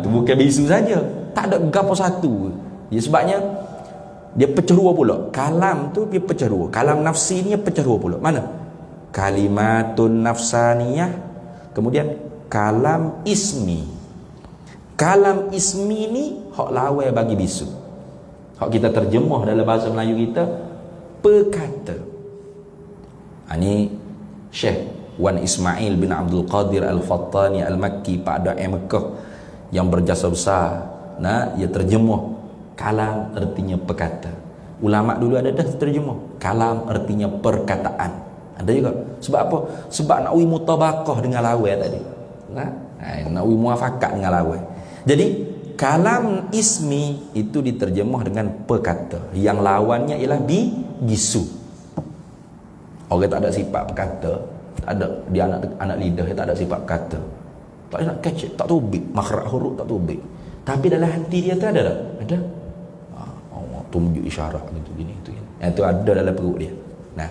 Tu bukan bisu saja. Tak ada gapo satu. Ya, sebabnya dia pecah dua pula. Kalam tu dia pecah dua. Kalam nafsi ni pecah dua pula. Mana? Kalimatun nafsaniyah, kemudian kalam ismi. Kalam ismi ni hak lawai bagi bisu. Hak kita terjemah dalam bahasa Melayu kita perkata. Ini Syekh Wan Ismail bin Abdul Qadir Al-Fattani Al-Makki pada Mekah yang berjasa besar. Ia terjemah kalam artinya perkata. Ulama dulu ada dah terjemah kalam artinya perkataan. Ada juga. Sebab apa? Sebab nak uji mutabaqah dengan lawai tadi. Nak uji muafakat dengan lawai. Jadi kalam ismi itu diterjemah dengan perkata. Yang lawannya ialah bisu. Orang tak ada sifat perkata, tak ada dia anak lidah dia tak ada sifat perkata. Tak nak catch, tak tubik, makhraj huruf tak tubik. Tapi dalam hati dia tu ada tak? Ada. Tunjuk isyarat gitu gini itu. Itu ada dalam perut dia. Nah.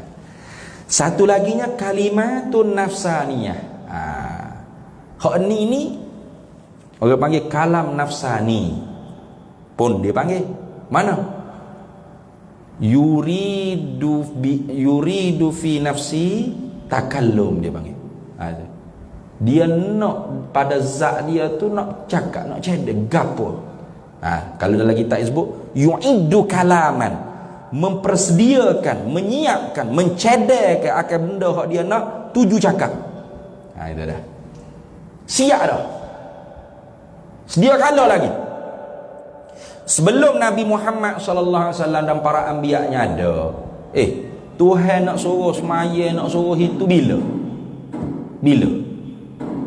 Satu laginya kalimatun nafsaniyah. Hak ni orang panggil kalam nafsani. Pun dia panggil mana? Yuridu fi nafsi takallum dia panggil. Dia nak pada zat dia tu nak cakap, nak cedek gapo. Kalau dalam kitab sebut yu'iddu kalaman, mempersediakan, menyiapkan, mencedekkan akan benda hak dia nak tuju cakap. Itu dah. Siap dah. Sedia kala lagi. Sebelum Nabi Muhammad sallallahu alaihi wasallam dan para anbiya-nya ada, Tuhan nak suruh semaya, nak suruh itu bila? Bila?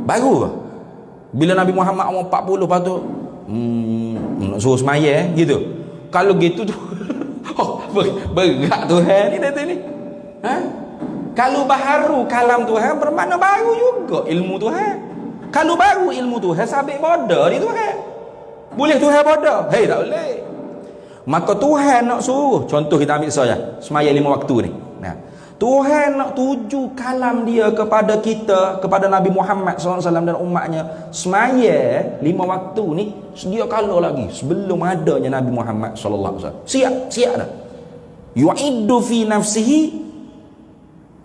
Baru ke? Bila Nabi Muhammad umur 40 lepas tu nak suruh semaya gitu. Kalau gitu tu berat Tuhan ni tadi ni. Kalau baharu kalam Tuhan bermakna baru juga ilmu Tuhan. Kalau baru ilmu Tuhan sabit bodoh di Tuhan. Boleh Tuhan bodoh? Hei, tak boleh. Maka Tuhan nak suruh, contoh kita ambil saja semaya 5 waktu ni. Tuhan nak tuju kalam dia kepada kita, kepada Nabi Muhammad SAW dan umatnya semaya 5 waktu ni sedia kala lagi sebelum adanya Nabi Muhammad SAW. Siap dah. Yu'iddu fi nafsihi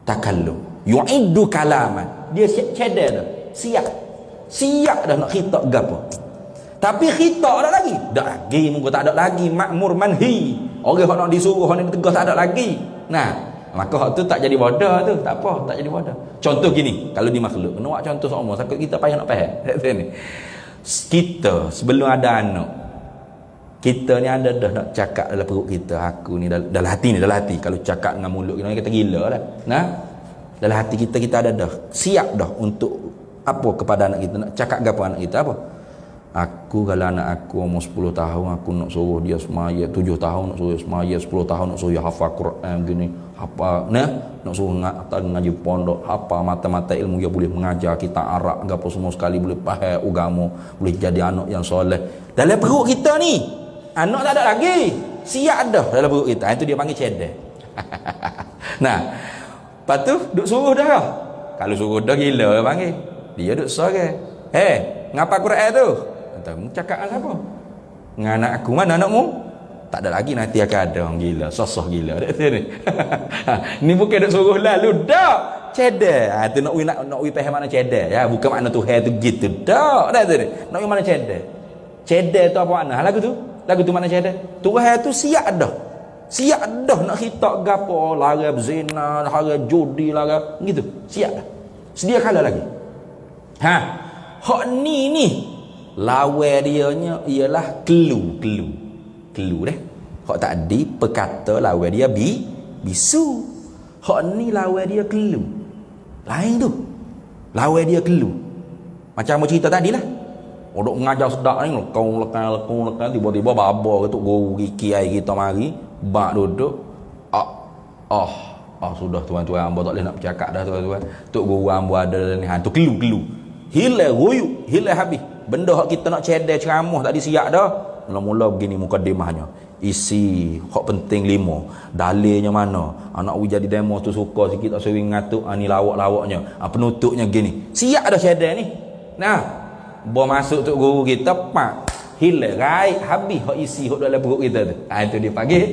takallum, yu'iddu kalaman. Dia cedek dah. Siap dah nak khitab gapo. Tapi khitab dah lagi. Tak lagi, muka tak ada lagi makmur manhi. Orang hak nak disuruh, hak nak ditegur tak ada lagi. Maka hak tu tak jadi bodoh tu, tak apa, tak jadi bodoh. Contoh gini, kalau di makhluk, kena buat contoh semua, takut kita payah nak faham. Kita sebelum ada anak, kita ni ada dah nak cakap dalam perut kita, aku ni dalam hati ni, dalam hati. Kalau cakap dengan mulut kita, kita gila lah. Dalam hati kita ada dah siap dah untuk apa kepada anak kita, nak cakap apa anak kita apa? Aku kalau anak aku umur 10 tahun, aku nak suruh dia semaya 7 tahun, nak suruh semaya 10 tahun, nak suruh dia hafal Quran gini, hafal nak suruh ngaji pondok, hafal mata-mata ilmu, dia boleh mengajar kita Arab apa semua sekali, boleh faham agama, boleh jadi anak yang soleh. Dalam perut kita ni anak tak ada lagi, siap dah dalam perut kita. Itu dia panggil cedek. Lepas tu duk suruh dah. Kalau suruh dah gila panggil. Dia duk sorang. Ngapa Quran tu? Cakap dengan siapa? Dengan anak aku. Mana anakmu? Tak ada lagi, nanti akan ada orang gila, sosok gila. Ni bukan nak suruh lalu dah. Cedek. Tu nak faham makna cedek ya, bukan makna Tuhan tu gitu. Dah tu ni. Nak mana cedek? Cedek tu apa makna? Lagu tu Lagu tu mana syahadah? Tuhan tu siap dah. Siap dah nak khitak gapo, larang zina, larang judi, larang gitu. Siap dah. Sedia kala lagi. Ha. Hak ni lawan dia nya ialah kelu deh. Hak tadi perkata lawan dia bisu. Hak ni lawan dia kelu. Lain tu. Lawan dia kelu. Macam mau cerita tadi lah. Duk mengajar sedak ni lekong tiba-tiba baba ketuk guru kiai kita mari bak duduk sudah tuan-tuan hamba tak boleh nak bercakap dah tuan-tuan. Tok guru hamba ada ni tu kelu hilang royuk hilang habis benda hak kita nak cedek ceramah tadi siap dah. Mula-mula begini mukadimahnya isi hak penting 5 dalilnya mana anak jadi demo tu suka sikit tak sering ngatuk ni lawak-lawaknya penutupnya gini siap dah cedek ni. Nah bawa masuk tok guru kita pak hilang right habis hak isi hak dalam perut kita tu. Itu dia panggil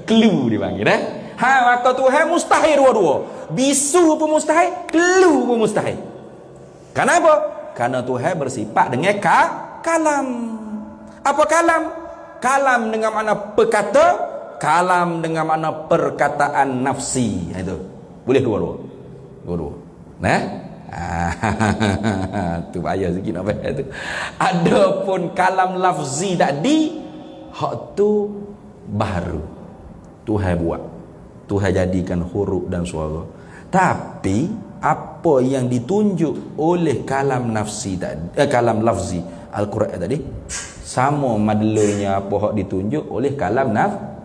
kelu dia panggil dah. Maka Tuhan mustahil dua-dua. Bisu pun mustahil, kelu pun mustahil. Kenapa? Karena Tuhan bersifat dengan kalam. Apa kalam? Kalam dengan makna perkata, kalam dengan makna perkataan nafsi. Itu. Boleh dua-dua. Nah? Tu bahaya sikit nak faham tu. Adapun kalam lafzi tadi hak tu baru Tuhan buat. Tuhan jadikan huruf dan suara. Tapi apa yang ditunjuk oleh kalam nafsi tadi, kalam lafzi Al-Quran tadi sama madlanya apa hak ditunjuk oleh kalam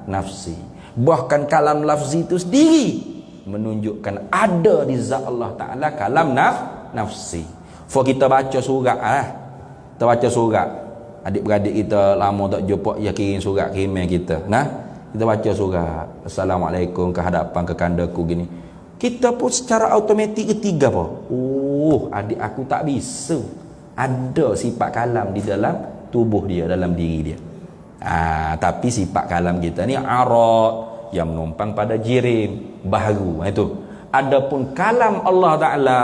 nafsi. Bahkan kalam lafzi itu sendiri menunjukkan ada di zat Allah Ta'ala kalam nafsi. For kita baca surat kita baca surat, adik-beradik kita lama tak jumpa, ya kirim surat kiriman kita. Nah, kita baca surat Assalamualaikum ke hadapan ke kandaku gini. Kita pun secara automatik ketiga apa? Adik aku tak bisa. Ada sifat kalam di dalam tubuh dia, dalam diri dia. Tapi sifat kalam kita ni arad yang menumpang pada jirim baharu. Itu. Adapun kalam Allah Taala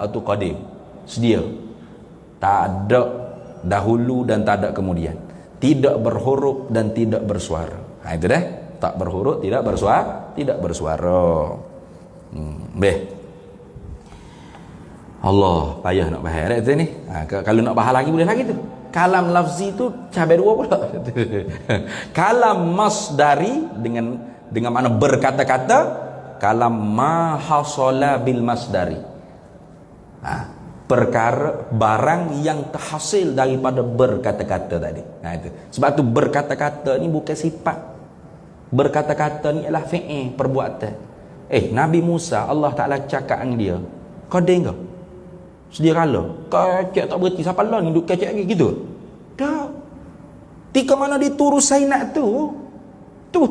itu qadim, sedia. Tak ada dahulu dan tak ada kemudian. Tidak berhuruf dan tidak bersuara. Itu dah. Tak berhuruf, tidak bersuara. Allah payah nak bahas itu ni. Kalau nak bahas lagi boleh lagi tu. Kalam lafzi tu cabai dua pula. Kalam masdari dengan makna berkata-kata, kalam ma hasala bil masdari. Perkara barang yang terhasil daripada berkata-kata tadi. Itu. Sebab tu berkata-kata ni bukan sifat. Berkata-kata ni ialah fi'il, perbuatan. Nabi Musa Allah Taala cakap dengan dia, kau dengar? Sedia kala kecek tak berhenti siapa lah ni duk kecek lagi gitu. Dah. Tika mana dituru Sainat tu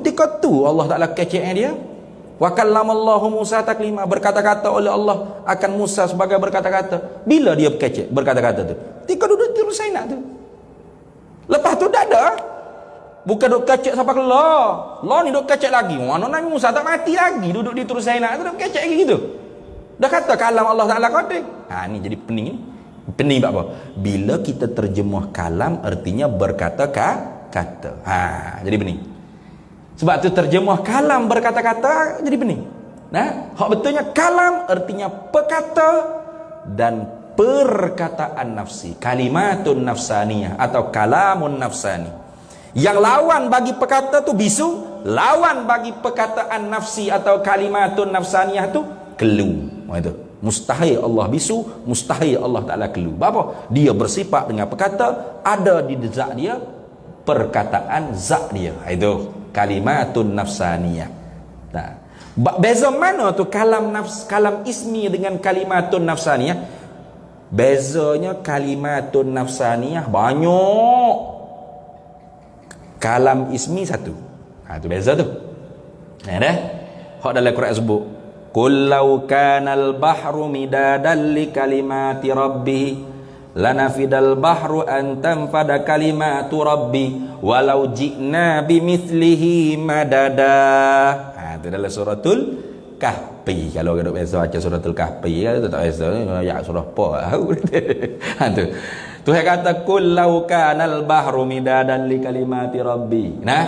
tika tu Allah Taala kecek dia. Wa kallamallahu Musa taklima, berkata-kata oleh Allah akan Musa sebagai berkata-kata. Bila dia kecek berkata-kata tu? Tika duduk turu Sainat tu. Lepas tu dah ada. Bukan duk kecek siapa kelah. Lah ni duk kecek lagi. Mana Nabi Musa tak mati lagi duduk di turu Sainat tu duk kecek lagi gitu. Dah kata kalam Allah Ta'ala qadim. Ni jadi pening ni. Pening apa? Bila kita terjemah kalam artinya berkata-kata. Jadi pening. Sebab tu terjemah kalam berkata-kata jadi pening. Hak betulnya kalam artinya perkata dan perkataan nafsi. Kalimatun nafsaniyah atau kalamun nafsani. Yang lawan bagi perkata tu bisu, lawan bagi perkataan nafsi atau kalimatun nafsaniyah tu kelu. Itu mustahil Allah bisu, mustahil Allah Ta'ala kelu. Apa? Dia bersifat dengan perkata, ada di zat dia perkataan zat dia. Itu kalimatun nafsaniyah. Beza mana tu kalam ismi dengan kalimatun nafsaniyah? Bezanya kalimatun nafsaniyah banyak, kalam ismi satu. Itu beza tu. Hak dalam Quran sebut Qul law kanal bahru midadan li kalimati rabbi lanafidal bahru an tanfada kalimatu rabbi walau ji'na bimithlihi madada. Itu dalam suratul Kahfi. Kalau kita biasa baca suratul Kahfi, kita tak biasa ya surah apa. Tu Tuhan kata kullau kanal bahru midadan li kalimati rabbi. Nah,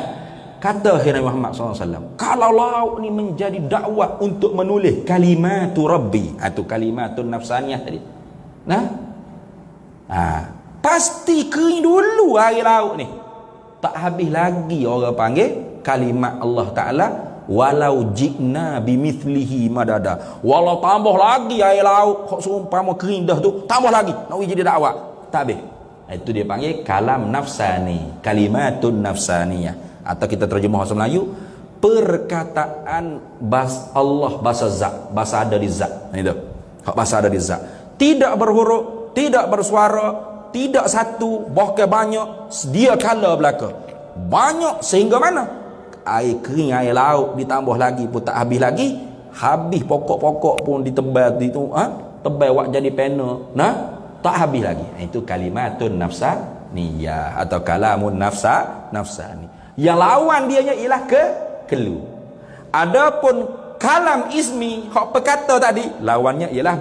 kata Nabi Muhammad SAW, kalau laut ni menjadi dakwah untuk menulis kalimatu rabbi, atau kalimatun nafsaniyah tadi. Nah, pasti kering dulu air laut ni. Tak habis lagi orang panggil kalimat Allah Ta'ala, walau jikna bimithlihi madada. Walau tambah lagi air laut, kok seumpama kering dah tu, tambah lagi, nak jadi dakwah. Tak habis. Itu dia panggil kalam nafsani, kalimatun nafsaniyah, atau kita terjemah bahasa Melayu, perkataan Allah, bahasa zat, bahasa ada di zat. Itu bahasa ada di zat, tidak berhuruf, tidak bersuara, tidak satu, bahkan banyak, dia kala belaka banyak sehingga mana air kering, air laut ditambah lagi pun tak habis lagi. Habis pokok-pokok pun ditebal itu, tebal wak jadi pena, nah tak habis lagi. Itu kalimatun nafsaniyah atau kalamun nafsani. Yang lawan dianya ialah kelu. Adapun kalam ismi, hak perkata tadi, lawannya ialah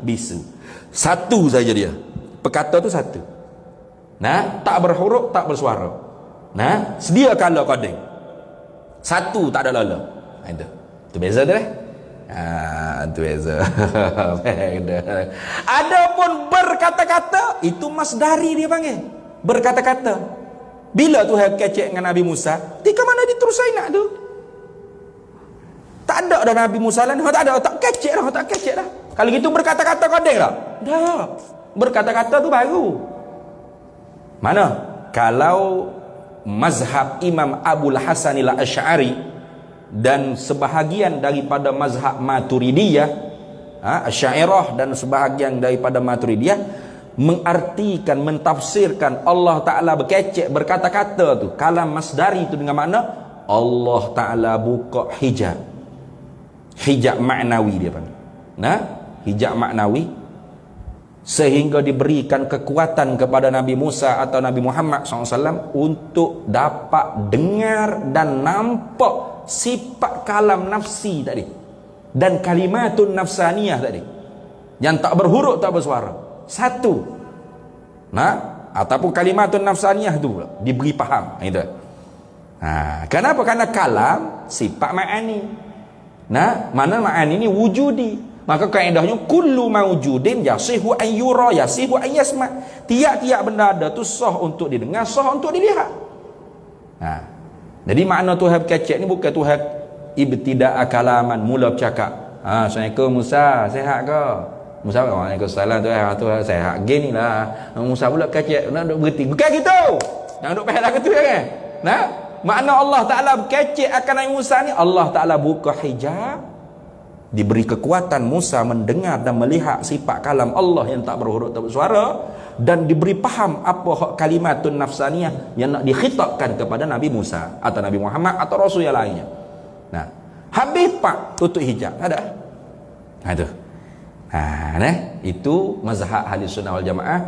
bisu. Satu saja dia. Perkata tu satu. Nah, tak berhuruf, tak bersuara. Nah, sedia kala qading. Satu, tak ada lala. Itu beza tu lah. Itu beza. Adapun berkata-kata, itu masdari dia panggil. Berkata-kata. Bila Tuhan kecek dengan Nabi Musa, tika mana diterusai nak tu? Tak ada dah Nabi Musa lah. Tak ada, tak kecek dah. Kalau gitu berkata-kata qading lah. Dah. Berkata-kata tu baru. Mana? Kalau mazhab Imam Abul Hasan al-Asy'ari dan sebahagian daripada mazhab Maturidiyah, Asy'ariyah dan sebahagian daripada Maturidiyah mengartikan, mentafsirkan Allah Ta'ala berkecek, berkata-kata tu, kalam masdari tu dengan makna Allah Ta'ala buka hijab. Hijab maknawi dia panggil. Nah, hijab maknawi, sehingga diberikan kekuatan kepada Nabi Musa atau Nabi Muhammad SAW untuk dapat dengar dan nampak sifat kalam nafsi tadi dan kalimatun nafsaniyah tadi, yang tak berhuruf, tak bersuara, satu. Nah, ataupun kalimatun nafsaniyah tu diberi faham. Itu. Kenapa? Karena kalam sifat ma'ani. Nah, mana ma'ani ni wujudi. Maka kaedahnya kullu mawjudin yasihu an yura yasihu an yasma. Tiap-tiap benda ada tu sah untuk didengar, sah untuk dilihat. Jadi makna Tuhan kecek ni bukan Tuhan ibtida'a kalaman, mula bercakap. Assalamualaikum Musa, sihat ke? Musa, waalaikumsalam Tuhan sihat. Gini lah. Musa pula kecek nak duk berhenti. Bukan gitu. Nak duk pahal lagu tu kan? Nah, makna Allah Ta'ala berkecek akan Nabi Musa ni, Allah Ta'ala buka hijab, diberi kekuatan Musa mendengar dan melihat sifat kalam Allah yang tak berhuruf, tak bersuara, dan diberi faham apa hak kalimatun nafsaniyah yang nak dikhitabkan kepada Nabi Musa atau Nabi Muhammad atau Rasul yang lainnya. Nah, habis pak tutup hijab, ada. Itu. Itu mazhab Ahlus Sunnah wal Jamaah,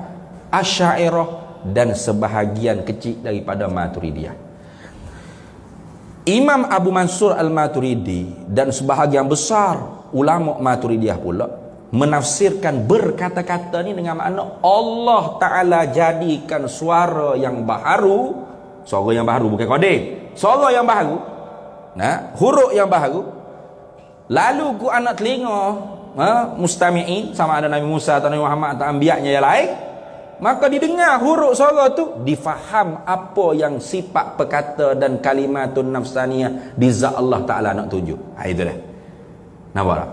Asy'ariyah dan sebahagian kecil daripada Maturidiyah. Imam Abu Mansur Al-Maturidi dan sebahagian besar ulama Maturidiyah pula menafsirkan berkata-kata ni dengan makna Allah Ta'ala jadikan suara yang baharu, suara yang baharu bukan qading, suara yang baharu, nah, huruf yang baharu, lalu ku anak telinga mustami'in, sama ada Nabi Musa atau Nabi Muhammad atau anbiya-nya yang lain, maka didengar huruf suara tu, difaham apa yang sifat perkata dan kalimatun nafsaniyah di zat Allah Ta'ala nak tunjuk. Itu dah. Nampak tak?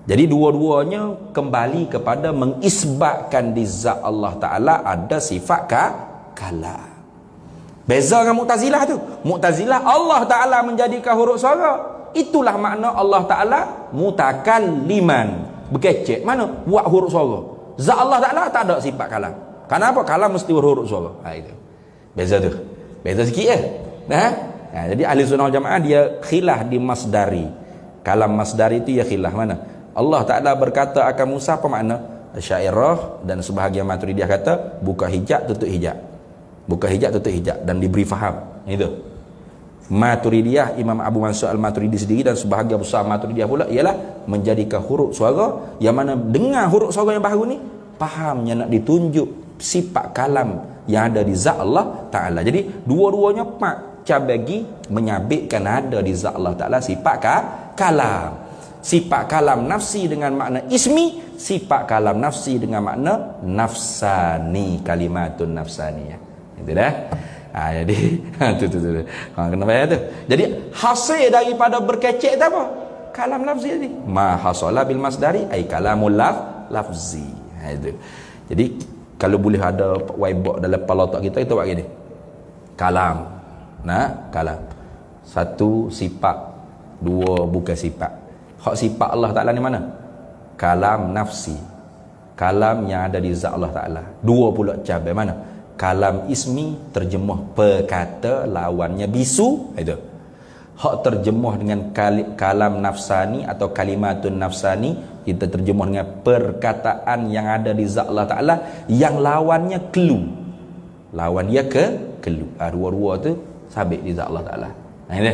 Jadi dua-duanya kembali kepada mengisbatkan di zat Allah Ta'ala ada sifat kalam. Beza dengan Mu'tazilah tu. Mu'tazilah Allah Ta'ala menjadikan huruf suara. Itulah makna Allah Ta'ala mutakalliman. Berkecek. Mana? Buat huruf suara. Zat Allah Ta'ala tak ada sifat kalam. Kenapa? Kalam mesti berhuruf suara. Itu. Beza tu. Beza sikit ya. Jadi ahli sunnah wal jamaah dia khilaf di masdari. Kalam masdari itu ya khilaf mana? Allah Ta'ala berkata akan Musa apa makna? Asy'ariyah dan sebahagian Maturidiyah kata buka hijab, tutup hijab. Buka hijab, tutup hijab dan diberi faham. Itu. Maturidiyah, Imam Abu Mansur Al-Maturidi sendiri dan sebahagian besar Maturidiyah pula ialah menjadikan huruf suara yang mana dengar huruf suara yang baru ni, faham yang nak ditunjuk sifat kalam yang ada di zat Allah Ta'ala. Jadi dua-duanya macam bagi menyabitkan ada di zat Allah Ta'ala sifat kalam. Sifat kalam nafsi dengan makna ismi, sifat kalam nafsi dengan makna nafsani, kalimatun nafsaniyah. Itu dah. Jadi tu. Kena bayar tu. Jadi hasil daripada berkecek tu apa? Kalam lafzi tadi. Ma hasala bil masdari ai kalamul lafzi. Itu. Jadi kalau boleh ada whiteboard dalam kepala otak kita buat gini. Kalam. Kalam. Satu sifat, dua bukan sifat. Hak sifat Allah Ta'ala ni mana? Kalam nafsi. Kalam yang ada di zat Allah Ta'ala. Dua pula cabai mana? Kalam ismi, terjemah perkata, lawannya bisu. Itu. Hak terjemah dengan kalam nafsani atau kalimatun nafsani, kita terjemah dengan perkataan yang ada di zat Allah Ta'ala, yang lawannya kelu. Lawan dia kelu. Dua-dua tu sabit di zat Allah Ta'ala. Ini.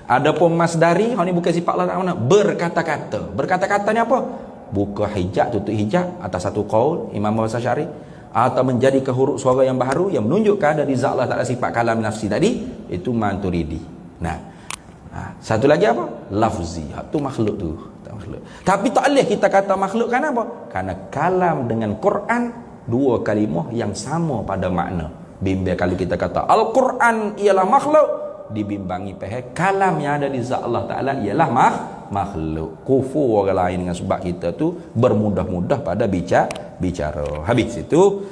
Adapun masdari, hak ni bukan sifat Allah Ta'ala. Berkata-kata. Berkata-kata ni apa? Buka hijab, tutup hijab atas satu qaul Imam Bahasa Syari, atau menjadi ke huruf suara yang baharu yang menunjukkan ada di zat Allah Ta'ala sifat kalam nafsi tadi, itu Maturidi. Satu lagi apa? Lafzi. Hak tu makhluk tu. Makhluk. Tapi tak boleh kita kata makhluk kan apa? Karena kalam dengan Quran dua kalimah yang sama pada makna. Bimbang kalau kita kata Al-Quran ialah makhluk, dibimbangi pihak kalam yang ada di zat Allah Ta'ala ialah makhluk. Kufur orang lain dengan sebab kita tu bermudah-mudah pada bicara. Habis itu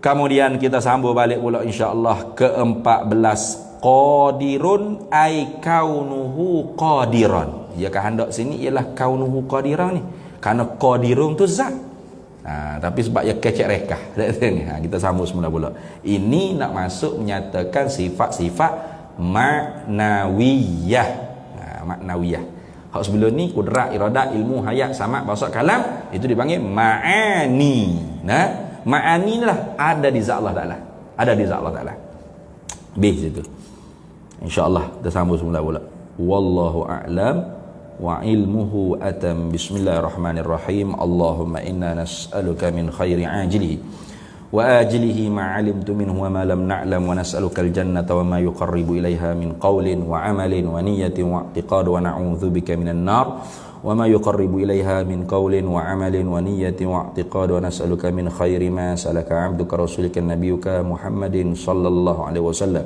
kemudian kita sambung balik pula insya-Allah ke-14. Qadirun ay kaunuhu qadiran. Ya kehendak sini ialah kaunuhu qadiran ni. Karena qadirun tu zat. Tapi sebab ia kecek rekah. Kita sambung semula pula. Ini nak masuk menyatakan sifat-sifat maknawiyah. Maknawiyah. Hak sebelum ni kudrat, iradat, ilmu, hayat, samak, bahasa kalam, itu dipanggil ma'ani. Ma'ani lah ada di zat Allah Ta'ala. Ada di zat Allah Ta'ala. Bis itu. InsyaAllah kita sambung semula pula. Wallahu a'lam wa ilmuhu atam. Bismillahirrahmanirrahim. Allahumma inna nas'aluka min khairi ajilihi wa ajilihi ma 'alimtu minhu wa ma lam na'lam, wa nas'aluka al-jannata wa ma yuqarribu ilaiha min qawlin wa 'amalin wa niyyatin wa i'tiqad, wa na'udzubika minan nar wa ma yuqarribu ilaiha min qawlin wa 'amalin wa niyyatin wa i'tiqad, wa nas'aluka min khairi ma salaka 'abduka rasulika nabiyyuka Muhammadin sallallahu alaihi wasallam.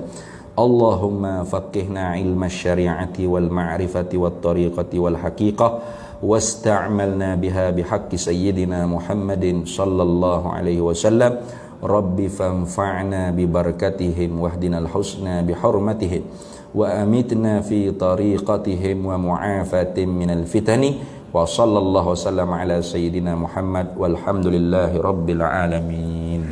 Allahumma faqihna ilma syari'ati wal ma'rifati wat tariqati wal haqiqah wasta'malna biha bihaqqi sayyidina Muhammadin sallallahu alaihi wasallam. Rabbi fanfa'na bi barakatihim wahdinal husna bi hurmatihim wa amitna fi tariqatihim wa mu'afatin minal fitani wa sallallahu wasallam ala sayyidina Muhammad walhamdulillahi rabbil alamin.